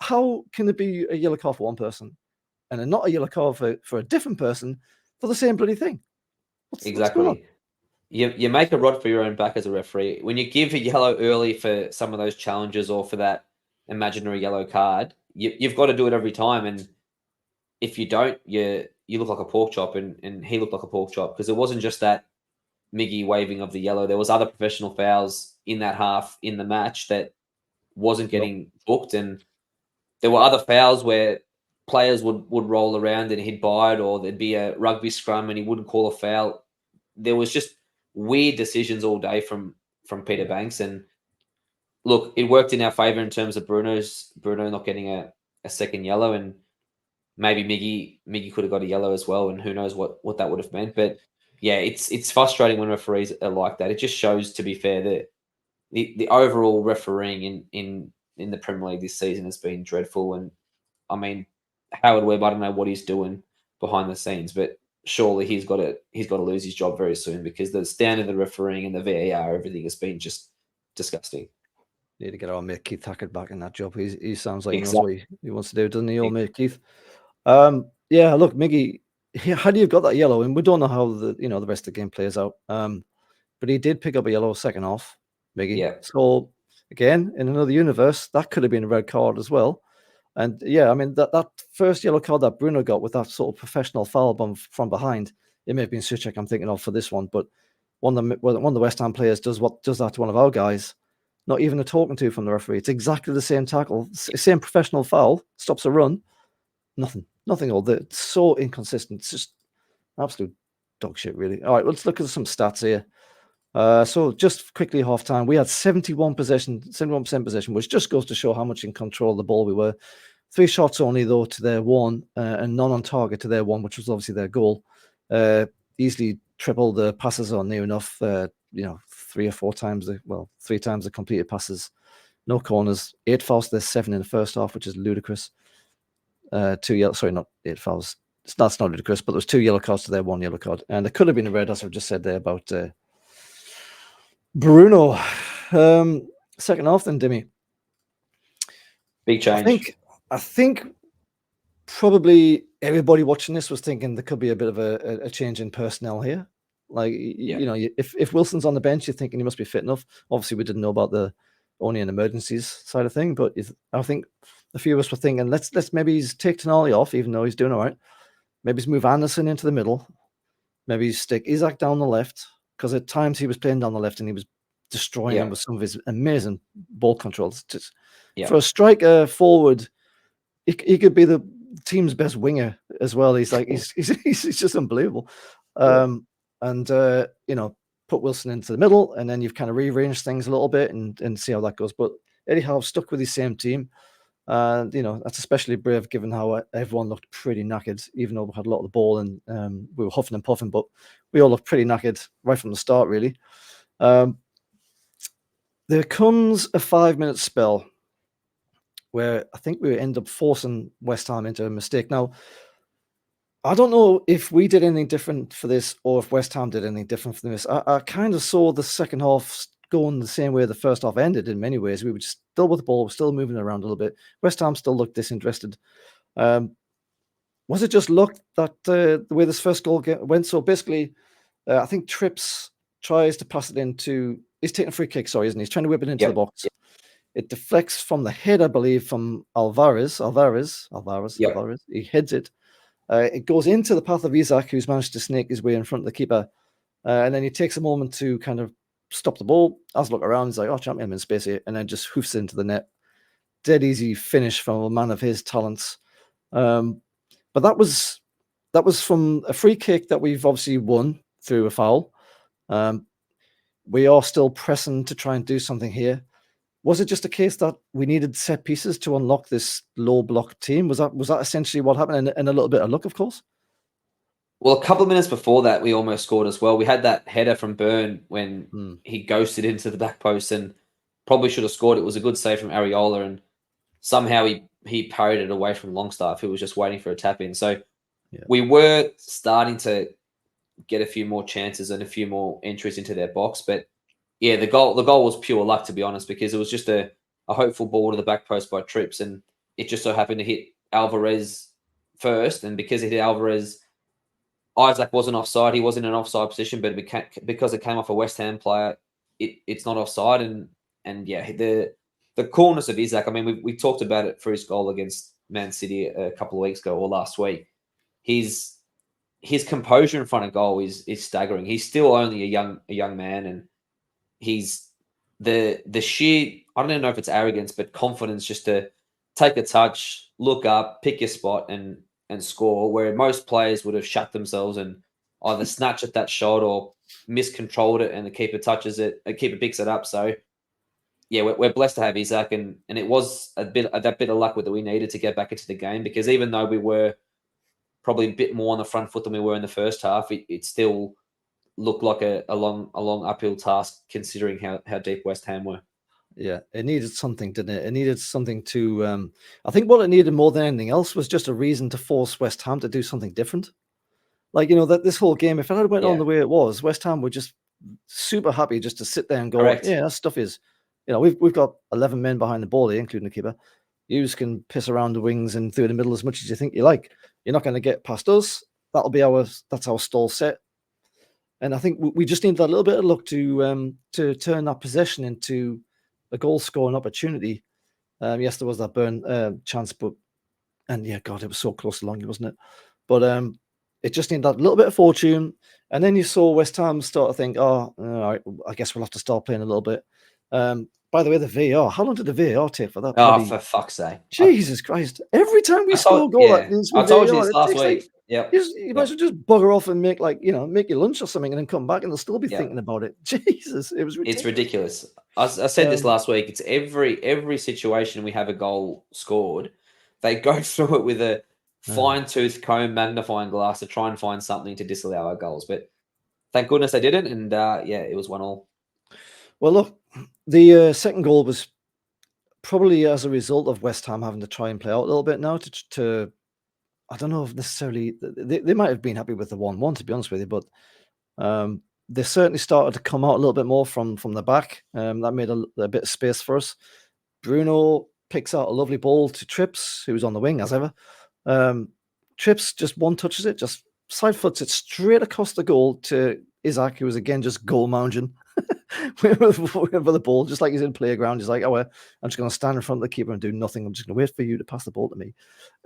S1: how can it be a yellow card for one person and not a yellow card for a different person for the same bloody thing?
S2: What's going on? You make a rod for your own back as a referee. When you give a yellow early for some of those challenges or for that imaginary yellow card, you've got to do it every time. And if you don't, you look like a pork chop, and he looked like a pork chop, because it wasn't just that Miggy waving of the yellow. There was other professional fouls in that half in the match that wasn't getting booked, and there were other fouls where players would roll around and he'd bite, or there'd be a rugby scrum and he wouldn't call a foul. There was just weird decisions all day from Peter Banks, and look, it worked in our favour in terms of Bruno not getting a second yellow, and maybe Miggy could have got a yellow as well, and who knows what that would have meant. But yeah, it's frustrating when referees are like that. It just shows, to be fair, that the overall refereeing in the Premier League this season has been dreadful. And I mean, Howard Webb, I don't know what he's doing behind the scenes, but surely he's got to lose his job very soon, because the standard of the refereeing and the VAR, everything has been just disgusting.
S1: Need to get our mate Keith Hackett back in that job. He sounds like he knows what he wants to do, doesn't he, old mate Keith? Yeah, look, Miggy, had he got that yellow, and we don't know how the rest of the game plays out, but he did pick up a yellow second half, Miggy.
S2: Yeah.
S1: So again, in another universe, that could have been a red card as well. And yeah, I mean, that first yellow card that Bruno got with that sort of professional foul bomb from behind, it may have been Suchek I'm thinking of for this one, but one of the West Ham players does that to one of our guys, not even a talking to from the referee. It's exactly the same tackle, same professional foul, stops a run, nothing all that. It's so inconsistent. It's just absolute dog shit, really. All right, let's look at some stats here. So just quickly, half time, we had 71% possession, which just goes to show how much in control of the ball we were. 3 shots only, though, to their 1, and none on target to their 1, which was obviously their goal. Easily triple the passes, or near enough. 3 or 4 times 3 times the completed passes. No corners. 8 fouls to their 7 in the first half, which is ludicrous. 2 yellows, sorry, not 8 fouls. that's not ludicrous, but there was 2 yellow cards to their 1 yellow card, and there could have been a red, as I've just said there about Bruno. Second half, then Dimi.
S2: Big change.
S1: I think probably everybody watching this was thinking there could be a bit of a change in personnel here. Like, you know, if Wilson's on the bench, you're thinking he must be fit enough. Obviously, we didn't know about the only in emergencies side of thing, but I think a few of us were thinking, let's maybe he's take Tonali off, even though he's doing all right. Maybe he's move Anderson into the middle. Maybe he's stick Isaac down the left, because at times he was playing down the left and he was destroying him with some of his amazing ball controls. Just for a striker forward, he could be the team's best winger as well. He's like he's just unbelievable. And you know, put Wilson into the middle, and then you've kind of rearranged things a little bit and see how that goes. But Eddie Howe stuck with his same team. And you know, that's especially brave given how everyone looked pretty knackered, even though we had a lot of the ball and we were huffing and puffing, but we all looked pretty knackered right from the start, really. There comes a 5-minute spell where I think we end up forcing West Ham into a mistake. Now, I don't know if we did anything different for this or if West Ham did anything different for this. I kind of saw the second half going the same way the first half ended in many ways. We were still with the ball, still moving around a little bit. West Ham still looked disinterested. Was it just luck that the way this first goal went? So basically, I think Trips tries to pass it into... He's taking a free kick, sorry, isn't he? He's trying to whip it into the box. It deflects from the head, I believe, from Alvarez. He heads it. It goes into the path of Isaac, who's managed to snake his way in front of the keeper. And then he takes a moment to kind of stop the ball. Has a look around. He's like, oh, champion, I'm in space here. And then just hoofs into the net. Dead easy finish from a man of his talents. But that was from a free kick that we've obviously won through a foul. We are still pressing to try and do something here. Was it just a case that we needed set pieces to unlock this low block team? Was that essentially what happened? And a little bit of luck, of course?
S2: Well, a couple of minutes before that, we almost scored as well. We had that header from Byrne when he ghosted into the back post and probably should have scored. It was a good save from Areola, and somehow he parried it away from Longstaff, who was just waiting for a tap in. So we were starting to get a few more chances and a few more entries into their box. But yeah, the goal was pure luck, to be honest, because it was just a hopeful ball to the back post by Trips, and it just so happened to hit Alvarez first. And because it hit Alvarez, Isaac wasn't offside. He was in an offside position, but because it came off a West Ham player, it's not offside. And yeah, the coolness of Isaac. I mean, we talked about it for his goal against Man City a couple of weeks ago or last week. His composure in front of goal is staggering. He's still only a young man, and he's the sheer, I don't even know if it's arrogance, but confidence just to take a touch, look up, pick your spot and score, where most players would have shut themselves and either snatch at that shot or miscontrolled it, and the keeper touches it, the keeper picks it up. So yeah, we're blessed to have Isaac, and it was that bit of luck that we needed to get back into the game, because even though we were probably a bit more on the front foot than we were in the first half, it still looked like a long uphill task, considering how deep West Ham were.
S1: Yeah, it needed something, didn't it? It needed something to... I think what it needed more than anything else was just a reason to force West Ham to do something different. Like, you know, that this whole game, if it had went on the way it was, West Ham were just super happy just to sit there and go,
S2: Correct.
S1: yeah, that stuff is... You know, we've got 11 men behind the ball here, including the keeper. You can piss around the wings and through the middle as much as you think you like. You're not going to get past us. That's our stall set. And I think we just need that little bit of luck to turn that possession into a goal scoring opportunity. Yes, there was that Burn chance, and yeah, God, it was so close to Longy, wasn't it? But it just needed that little bit of fortune. And then you saw West Ham start to think, oh, all right, I guess we'll have to start playing a little bit. By the way, the VAR, how long did the VAR take for that?
S2: Oh, for fuck's sake.
S1: Jesus Christ. Every time we score a goal like this,
S2: I told you this last week.
S1: You might as well just bugger off and make make your lunch or something and then come back and they'll still be thinking about it. Jesus, it was ridiculous.
S2: It's ridiculous. I said this last week. It's every situation we have a goal scored, they go through it with a fine-tooth comb magnifying glass to try and find something to disallow our goals. But thank goodness they didn't, and it was 1-1.
S1: Well, look, the second goal was probably as a result of West Ham having to try and play out a little bit now to I don't know if necessarily they might have been happy with the 1-1, to be honest with you, but they certainly started to come out a little bit more from the back. That made a bit of space for us. Bruno picks out a lovely ball to Trips, who's on the wing as ever. Trips just one touches it, just side foots it straight across the goal to Isaac, who was again just goal mounging with the ball, just like he's in the playground. He's like, "Oh, well, I'm just going to stand in front of the keeper and do nothing. I'm just going to wait for you to pass the ball to me."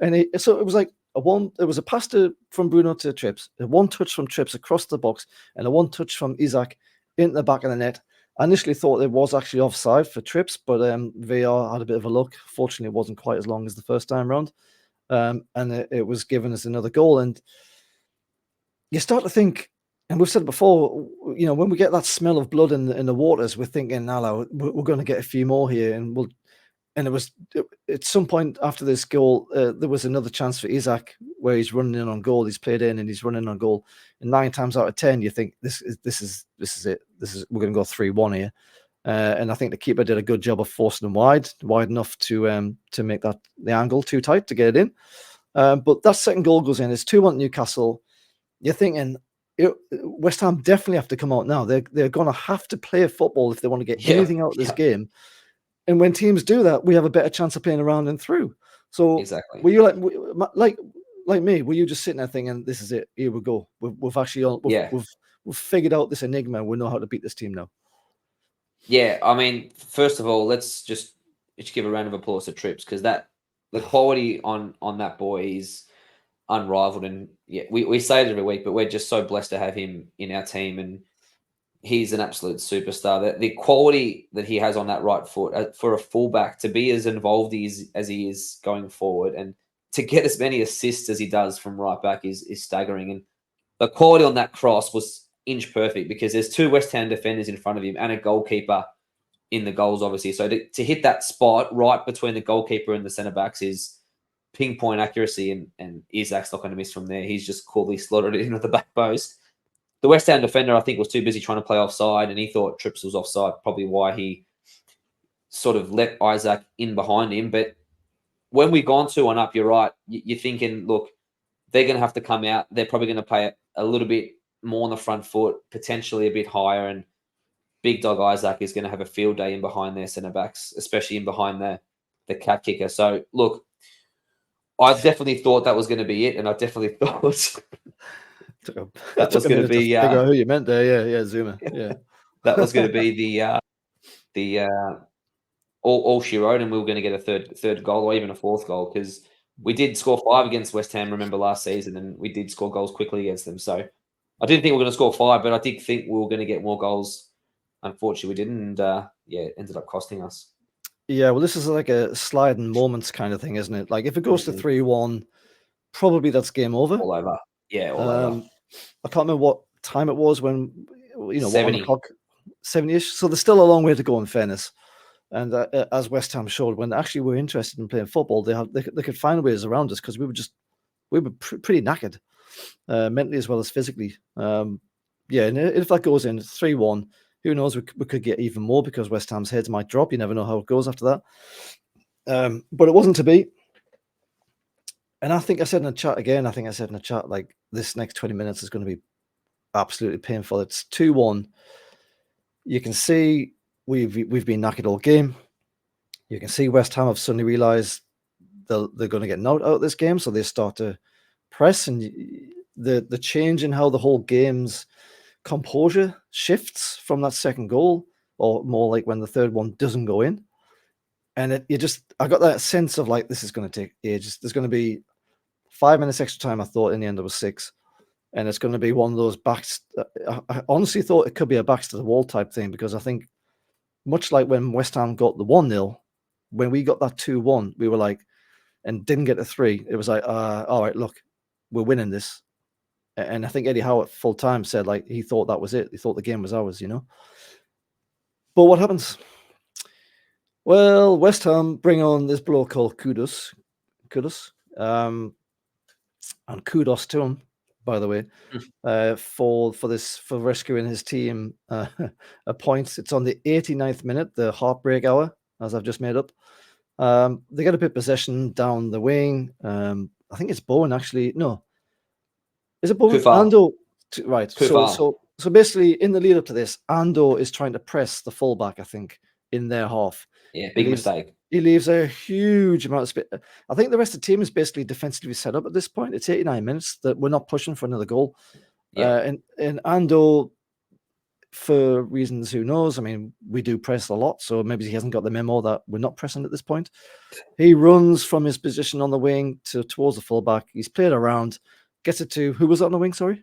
S1: And so it was like it was a pass from Bruno to Trips, a one touch from Trips across the box, and a one touch from Isaac into the back of the net. I initially thought it was actually offside for Trips, but VAR had a bit of a look. Fortunately, it wasn't quite as long as the first time round, and it was given us another goal. And you start to think, and we've said it before, when we get that smell of blood in the waters, we're thinking, "Now, we're going to get a few more here," and it was at some point after this goal, there was another chance for Isaac where he's running in on goal. He's played in and he's running on goal. And 9 times out of 10, you think this is it. We're going to go 3-1 here. And I think the keeper did a good job of forcing them wide enough to make the angle too tight to get it in. But that second goal goes in. It's 2-1 Newcastle. You're thinking West Ham definitely have to come out now. They're going to have to play football if they want to get anything out of this game. And when teams do that, we have a better chance of playing around and through. So
S2: Exactly.
S1: were you like me? Were you just sitting there thinking, "This is it. Here we go. We've actually we've figured out this enigma. We know how to beat this team now."
S2: Yeah, I mean, first of all, let's just give a round of applause to Trips, because the quality on that boy is unrivaled. And yeah, we say it every week, but we're just so blessed to have him in our team, and he's an absolute superstar. The quality that he has on that right foot for a fullback to be as involved as he is going forward, and to get as many assists as he does from right back is staggering. And the quality on that cross was inch perfect, because there's 2 West Ham defenders in front of him and a goalkeeper in the goals, obviously. So to hit that spot right between the goalkeeper and the centre backs is pinpoint accuracy, and Isaac's not going to miss from there. He's just coolly slotted it into the back post. The West Ham defender, I think, was too busy trying to play offside, and he thought Trips was offside, probably why he sort of let Isaac in behind him. But when we've gone 2-1 up, you're right. You're thinking, look, they're going to have to come out. They're probably going to play a little bit more on the front foot, potentially a bit higher, and Big Dog Isaac is going to have a field day in behind their centre backs, especially in behind the cat kicker. So, look, I definitely thought that was going to be it, and I definitely thought
S1: that was going to be figure out who you meant there. Yeah, Zuma. Yeah,
S2: that was going to be the all she wrote, and we were going to get a third goal or even a fourth goal, because we did score 5 against West Ham. Remember last season, and we did score goals quickly against them. So I didn't think we were going to score 5, but I did think we were going to get more goals. Unfortunately, we didn't, and it ended up costing us.
S1: Yeah, well, this is like a sliding moments kind of thing, isn't it? Like if it goes to 3-1, probably that's game over.
S2: All over. Yeah, all over.
S1: I can't remember what time it was when
S2: 70.
S1: 1 o'clock, 70-ish. So there's still a long way to go, in fairness. And as West Ham showed, when they actually were interested in playing football, they could find ways around us, because we were pretty knackered, mentally as well as physically. And if that goes in 3-1, who knows? We could get even more, because West Ham's heads might drop. You never know how it goes after that. But it wasn't to be. And I think I said in the chat, like, this next 20 minutes is going to be absolutely painful. It's 2-1. You can see we've been knackered all game. You can see West Ham have suddenly realised they're going to get knocked out of this game, so they start to press, and the change in how the whole game's composure shifts from that second goal, or more like when the third one doesn't go in. And I got that sense of like, this is going to take ages. There's going to be 5 minutes extra time. I thought in the end there was 6, and it's going to be one of those backs. I honestly thought it could be a backs to the wall type thing, because I think much like when West Ham got the 1-0, when we got that 2-1, we were like, and didn't get a 3. It was like, all right, look, we're winning this. And I think Eddie Howe at full time said, like, he thought that was it. He thought the game was ours, But what happens? Well, West Ham bring on this bloke called Kudus. And kudos to him, by the way, for rescuing his team a point. It's on the 89th minute, the heartbreak hour, as I've just made up. They get a bit of possession down the wing. I think it's Bowen actually. No, is it Bowen?
S2: Kufar.
S1: Ando, right.
S2: Kufar.
S1: So basically, in the lead up to this, Ando is trying to press the fullback. I think in their half,
S2: Yeah,
S1: he
S2: big
S1: leaves
S2: mistake.
S1: he leaves a huge amount of space. I think the rest of the team is basically defensively set up at this point. It's 89 minutes that we're not pushing for another goal.
S2: Yeah.
S1: And Ando, for reasons who knows, I mean, we do press a lot, so maybe he hasn't got the memo that we're not pressing at this point. He runs from his position on the wing towards the fullback. He's played around, gets it to who was on the wing? Sorry,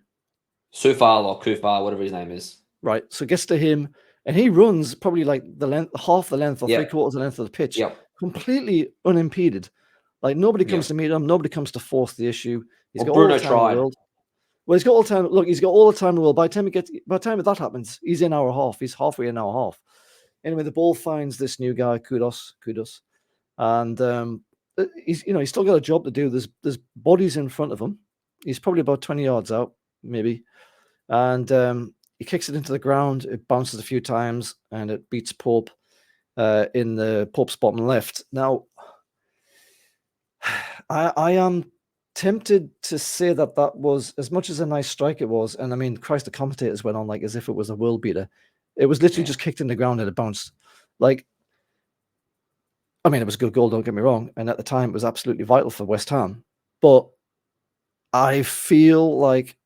S2: Sufal or Kufar, whatever his name is.
S1: right. So gets to him, and he runs probably like the length, half the length or
S2: Yep.
S1: 3/4 the length of the pitch,
S2: Yep.
S1: completely unimpeded. Like nobody comes
S2: Yep.
S1: to meet him. Nobody comes to force the issue. He's
S2: Well,
S1: got all
S2: Bruno
S1: the time in the
S2: tried.
S1: world. Well, he's got all the time. Look, he's got all the time in the world. By the time that happens, he's in our half. He's halfway in our half. Anyway, the ball finds this new guy. Kudos, and he's still got a job to do. There's bodies in front of him. He's probably about 20 yards out, maybe, and he kicks it into the ground. It bounces a few times, and it beats Pope in the Pope's bottom left. Now, I am tempted to say that was, as much as a nice strike it was, and I mean, Christ, the commentators went on like as if it was a world beater. It was literally just kicked in the ground and it bounced. Like, I mean, it was a good goal, don't get me wrong, and at the time it was absolutely vital for West Ham. But I feel like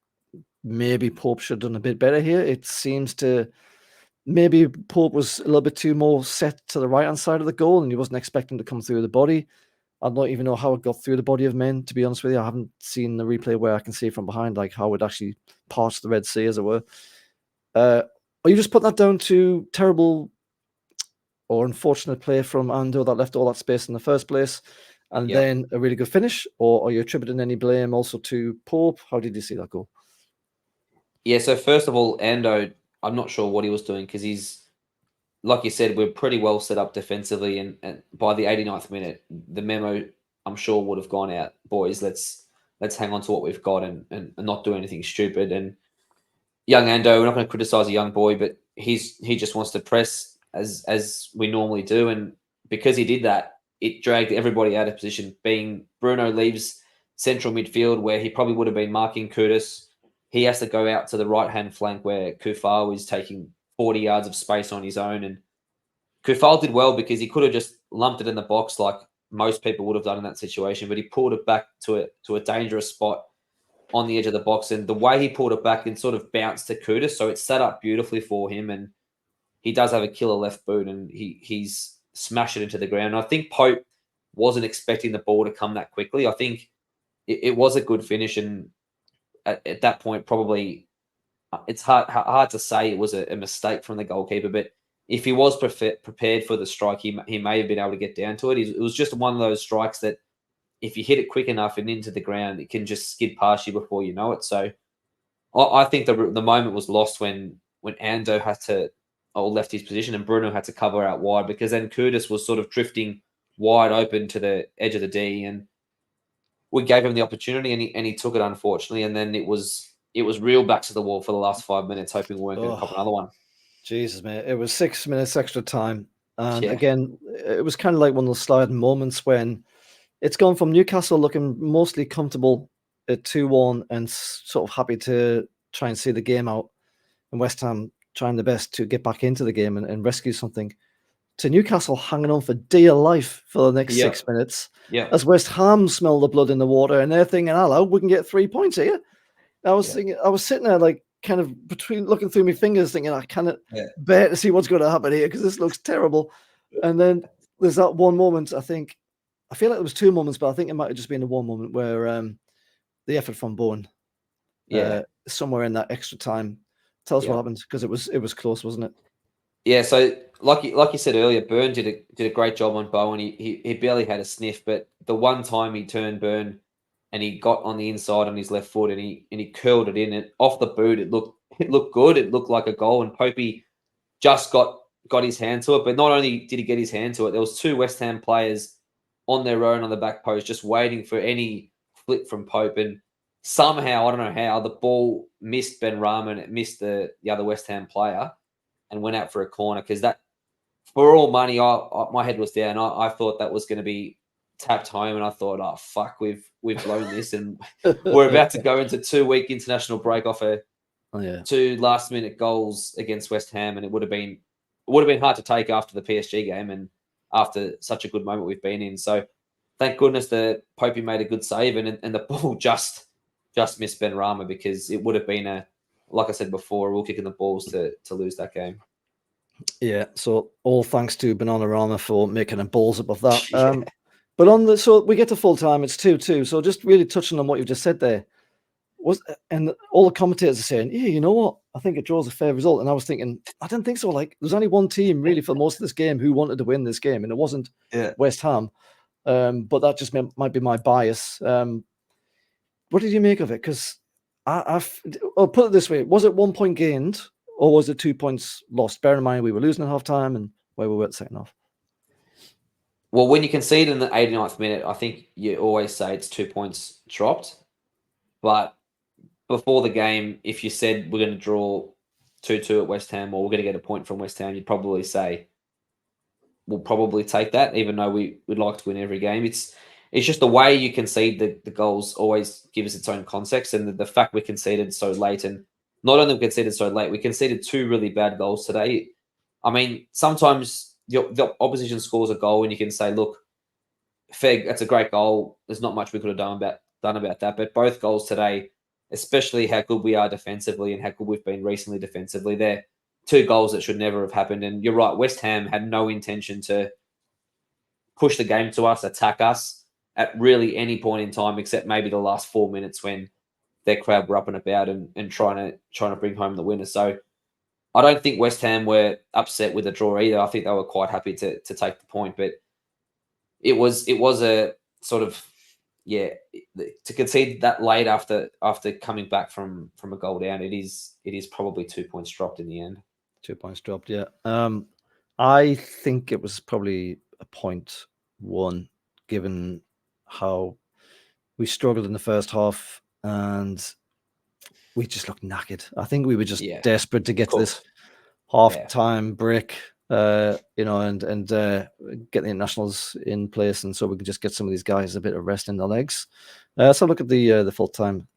S1: maybe Pope should have done a bit better here. It seems to maybe Pope was a little bit too more set to the right hand side of the goal, and he wasn't expecting to come through the body. I don't even know how it got through the body of men, to be honest with you. I haven't seen the replay where I can see from behind, like how it actually parts the Red Sea, as it were. Are you just putting that down to terrible or unfortunate play from Ando that left all that space in the first place, and then a really good finish? Or are you attributing any blame also to Pope? How did you see that goal?
S2: Yeah, so first of all, Ando, I'm not sure what he was doing because he's, like you said, we're pretty well set up defensively, and by the 89th minute, the memo I'm sure would have gone out, boys. Let's hang on to what we've got and not do anything stupid. And young Ando, we're not going to criticize a young boy, but he just wants to press as we normally do, and because he did that, it dragged everybody out of position. Being Bruno leaves central midfield where he probably would have been marking Curtis, he has to go out to the right hand flank where Kufal was taking 40 yards of space on his own, and Kufal did well because he could have just lumped it in the box like most people would have done in that situation, but he pulled it back to a dangerous spot on the edge of the box, and the way he pulled it back and sort of bounced to Curtis, so it set up beautifully for him, and he does have a killer left boot, and he's smashed it into the ground. And I think Pope wasn't expecting the ball to come that quickly. I think it was a good finish, and at that point, probably it's hard to say it was a mistake from the goalkeeper, but if he was prepared for the strike, he may have been able to get down to it. It was just one of those strikes that if you hit it quick enough and into the ground, it can just skid past you before you know it. So I think the moment was lost when Ando had to or left his position and Bruno had to cover out wide, because then Curtis was sort of drifting wide open to the edge of the D, and we gave him the opportunity and he took it, unfortunately, and then it was real back to the wall for the last 5 minutes, hoping we weren't going to cop another one.
S1: Jesus, mate. It was 6 minutes extra time. And
S2: Yeah.
S1: again, it was kind of like one of those sliding moments when it's gone from Newcastle looking mostly comfortable at 2-1 and sort of happy to try and see the game out, and West Ham trying their best to get back into the game and rescue something, to Newcastle hanging on for dear life for the next 6 minutes.
S2: Yeah.
S1: As West Ham smell the blood in the water and they're thinking, hello, we can get 3 points here. I was thinking, I was sitting there like kind of between looking through my fingers thinking, I cannot bear to see what's going to happen here because this looks terrible. And then there's that one moment, I feel like there was 2 moments, but I think it might have just been the one moment where the effort from Bowen, somewhere in that extra time. Tell us what happened, because it was close, wasn't it?
S2: Yeah, so like you said earlier, Byrne did a great job on Bowen. He barely had a sniff, but the one time he turned Byrne and he got on the inside on his left foot and he curled it in, and off the boot it looked good. It looked like a goal, and Popey just got his hand to it. But not only did he get his hand to it, there was 2 West Ham players on their own on the back post just waiting for any flick from Pope, and somehow, I don't know how, the ball missed Ben Rahman, it missed the other West Ham player and went out for a corner, because that, for all money, my head was down. I thought that was going to be tapped home, and I thought, oh fuck, we've blown this, and we're about to go into 2-week international break off a
S1: yeah.
S2: 2 last-minute goals against West Ham, and it would have been hard to take after the PSG game and after such a good moment we've been in. So thank goodness the Popey made a good save, and the ball just missed Benrahma, because it would have been like I said before, a real kick in the balls to lose that game.
S1: Yeah, so all thanks to Bananarama for making them balls up of that.
S2: Yeah.
S1: But so we get to full time, it's 2-2. So just really touching on what you've just said there, and all the commentators are saying, yeah, you know what? I think it draws a fair result. And I was thinking, I didn't think so. Like, there's only one team really for most of this game who wanted to win this game, and it wasn't West Ham. But that just might be my bias. What did you make of it? Because I'll put it this way: was it 1 point gained, or was it 2 points lost? Bear in mind we were losing at half time and where we were at the second half.
S2: Well, when you concede in the 89th minute, I think you always say it's 2 points dropped. But before the game, if you said we're going to draw 2-2 at West Ham, or we're going to get a point from West Ham, you'd probably say we'll probably take that, even though we would like to win every game. It's just the way you concede the goals always gives its own context, and the fact we conceded so late, and not only we conceded so late, we conceded 2 really bad goals today. I mean, sometimes the opposition scores a goal and you can say, look, Feg, that's a great goal. There's not much we could have done about that. But both goals today, especially how good we are defensively and how good we've been recently defensively, they're 2 goals that should never have happened. And you're right, West Ham had no intention to push the game to us, attack us at really any point in time, except maybe the last 4 minutes when their crowd were up and about and trying to bring home the winner. So I don't think West Ham were upset with the draw either. I think they were quite happy to take the point, but it was a sort of, yeah, to concede that late after coming back from a goal down, it is probably 2 points dropped in the end.
S1: 2 points dropped, yeah. I think it was probably a 0.1, given how we struggled in the first half and we just looked knackered. I think we were just desperate to get to this half-time break, and get the internationals in place, and so we could just get some of these guys a bit of rest in their legs. So look at the full-time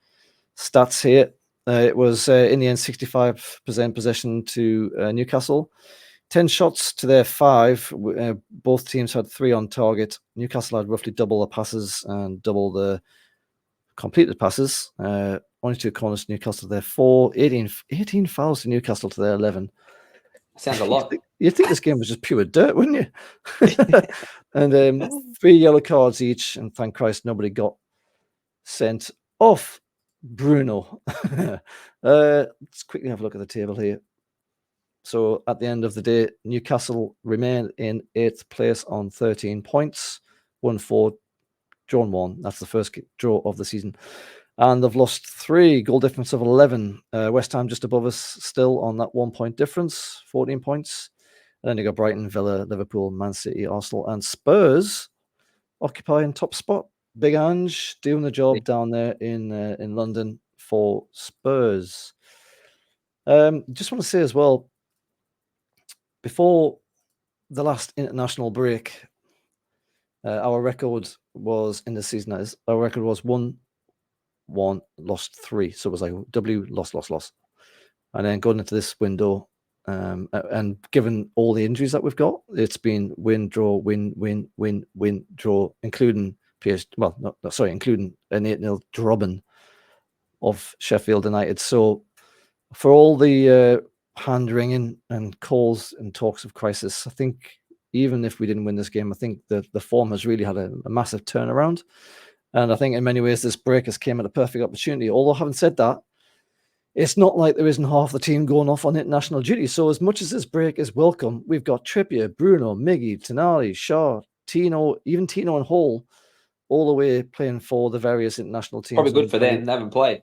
S1: stats here. It was in the end 65% possession to Newcastle, 10 shots to their 5. Both teams had 3 on target. Newcastle had roughly double the passes and double the completed passes. Only 2 corners to Newcastle to their 4. 18 fouls to Newcastle to their 11.
S2: Sounds a lot.
S1: You'd think this game was just pure dirt, wouldn't you? And 3 yellow cards each, and thank Christ nobody got sent off. Bruno. Let's quickly have a look at the table here. So at the end of the day, Newcastle remain in 8th place on 13 points, 1-4, drawn 1. That's the first draw of the season. And they've lost 3, goal difference of 11. West Ham just above us still on that 1 point difference, 14 points. And then you got Brighton, Villa, Liverpool, Man City, Arsenal, and Spurs occupying top spot. Big Ange doing the job down there in London for Spurs. Just want to say as well, before the last international break, our record was in the season. Our record was 1, lost 3. So it was like W, loss. And then going into this window, and given all the injuries that we've got, it's been win, draw, win, draw, including including an 8-0 drubbing of Sheffield United. So for all the hand-wringing and calls and talks of crisis, I think even if we didn't win this game, I think the form has really had a massive turnaround. And I think in many ways this break has came at a perfect opportunity. Although having said that, it's not like there isn't half the team going off on international duty. So as much as this break is welcome, we've got Trippier, Bruno, Miggy, Tonali, Shaw, Tino, even Tino and Hall, all the way playing for the various international teams.
S2: Probably good for them. They haven't played.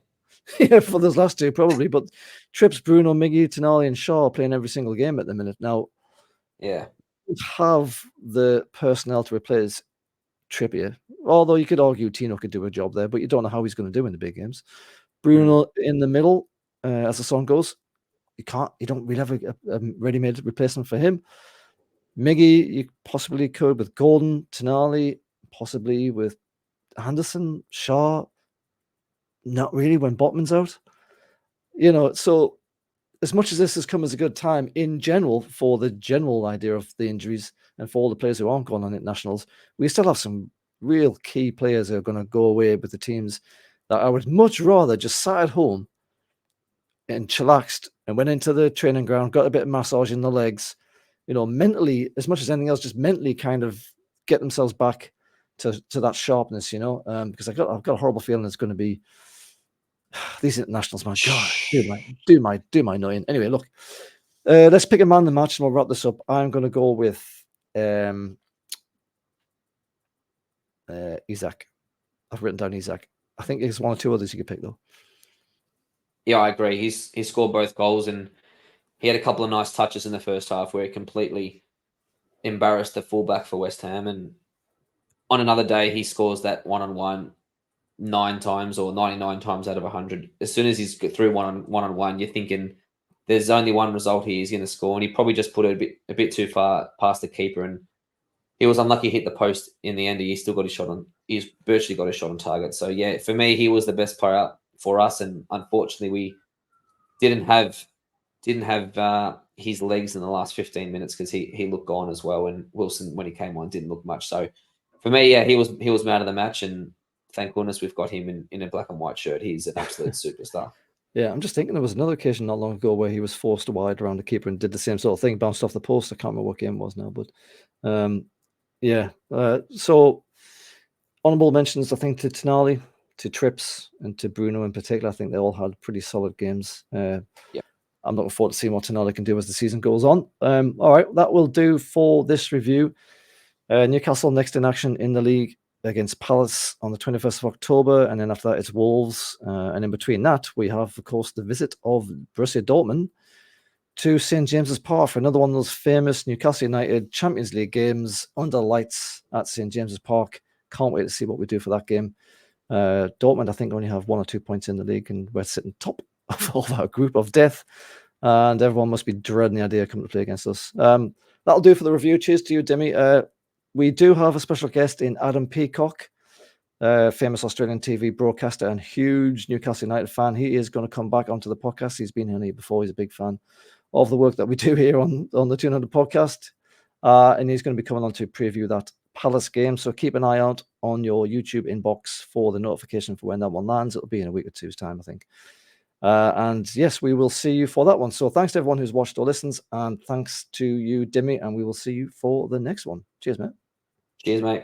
S1: Yeah, for those last 2 probably. But Trips, Bruno, Miggy, Tonali, and Shaw are playing every single game at the minute. Now, have the personnel to replace Trippier. Although you could argue Tino could do a job there, but you don't know how he's going to do in the big games. Bruno in the middle, as the song goes, you don't really have a ready-made replacement for him. Miggy, you possibly could with Gordon, Tonali, possibly with Anderson, Shaw. Not really when Botman's out. So as much as this has come as a good time in general for the general idea of the injuries and for all the players who aren't going on internationals, we still have some real key players who are going to go away with the teams that I would much rather just sat at home and chillaxed and went into the training ground, got a bit of massage in the legs, mentally, as much as anything else, just mentally kind of get themselves back to that sharpness, because I've got a horrible feeling it's going to be these internationals, my God, do my nutting. Anyway, look, let's pick a man in the match and we'll wrap this up. I'm going to go with Isak. I've written down Isak. I think there's one or two others you could pick though.
S2: Yeah, I agree. He scored both goals and he had a couple of nice touches in the first half where he completely embarrassed the fullback for West Ham. And on another day, he scores that 1-on-1 9 times or 99 times out of 100. As soon as he's through one-on-one, you're thinking there's only one result he's going to score, and he probably just put it a bit too far past the keeper, and he was unlucky to hit the post in the end. He still got his shot on. He's virtually got a shot on target. So yeah, for me, he was the best player for us, and unfortunately, we didn't have his legs in the last 15 minutes because he looked gone as well. And Wilson, when he came on, didn't look much. So for me, yeah, he was man of the match, and thank goodness we've got him in a black and white shirt. He's an absolute superstar.
S1: Yeah, I'm just thinking there was another occasion not long ago where he was forced wide around the keeper and did the same sort of thing, bounced off the post. I can't remember what game it was now, but yeah. So honourable mentions, I think, to Tonali, to Trips, and to Bruno in particular. I think they all had pretty solid games.
S2: Yeah.
S1: I'm looking forward to seeing what Tonali can do as the season goes on. All right, that will do for this review. Newcastle next in action in the league against Palace on the 21st of October, and then after that it's Wolves, and in between that we have, of course, the visit of Borussia Dortmund to St James's Park for another one of those famous Newcastle United Champions League games under lights at St James's Park. Can't wait to see what we do for that game. Dortmund, I think, only have 1 or 2 points in the league, and we're sitting top of our group of death, and everyone must be dreading the idea of coming to play against us. That'll do for the review. Cheers to you, Dimi. We do have a special guest in Adam Peacock, famous Australian TV broadcaster and huge Newcastle United fan. He is going to come back onto the podcast. He's been here before. He's a big fan of the work that we do here on the 200 podcast. And he's going to be coming on to preview that Palace game. So keep an eye out on your YouTube inbox for the notification for when that one lands. It'll be in a week or two's time, I think. And yes, we will see you for that one. So thanks to everyone who's watched or listens, and thanks to you, Dimi, and we will see you for the next one. Cheers, mate.
S2: Cheers, mate.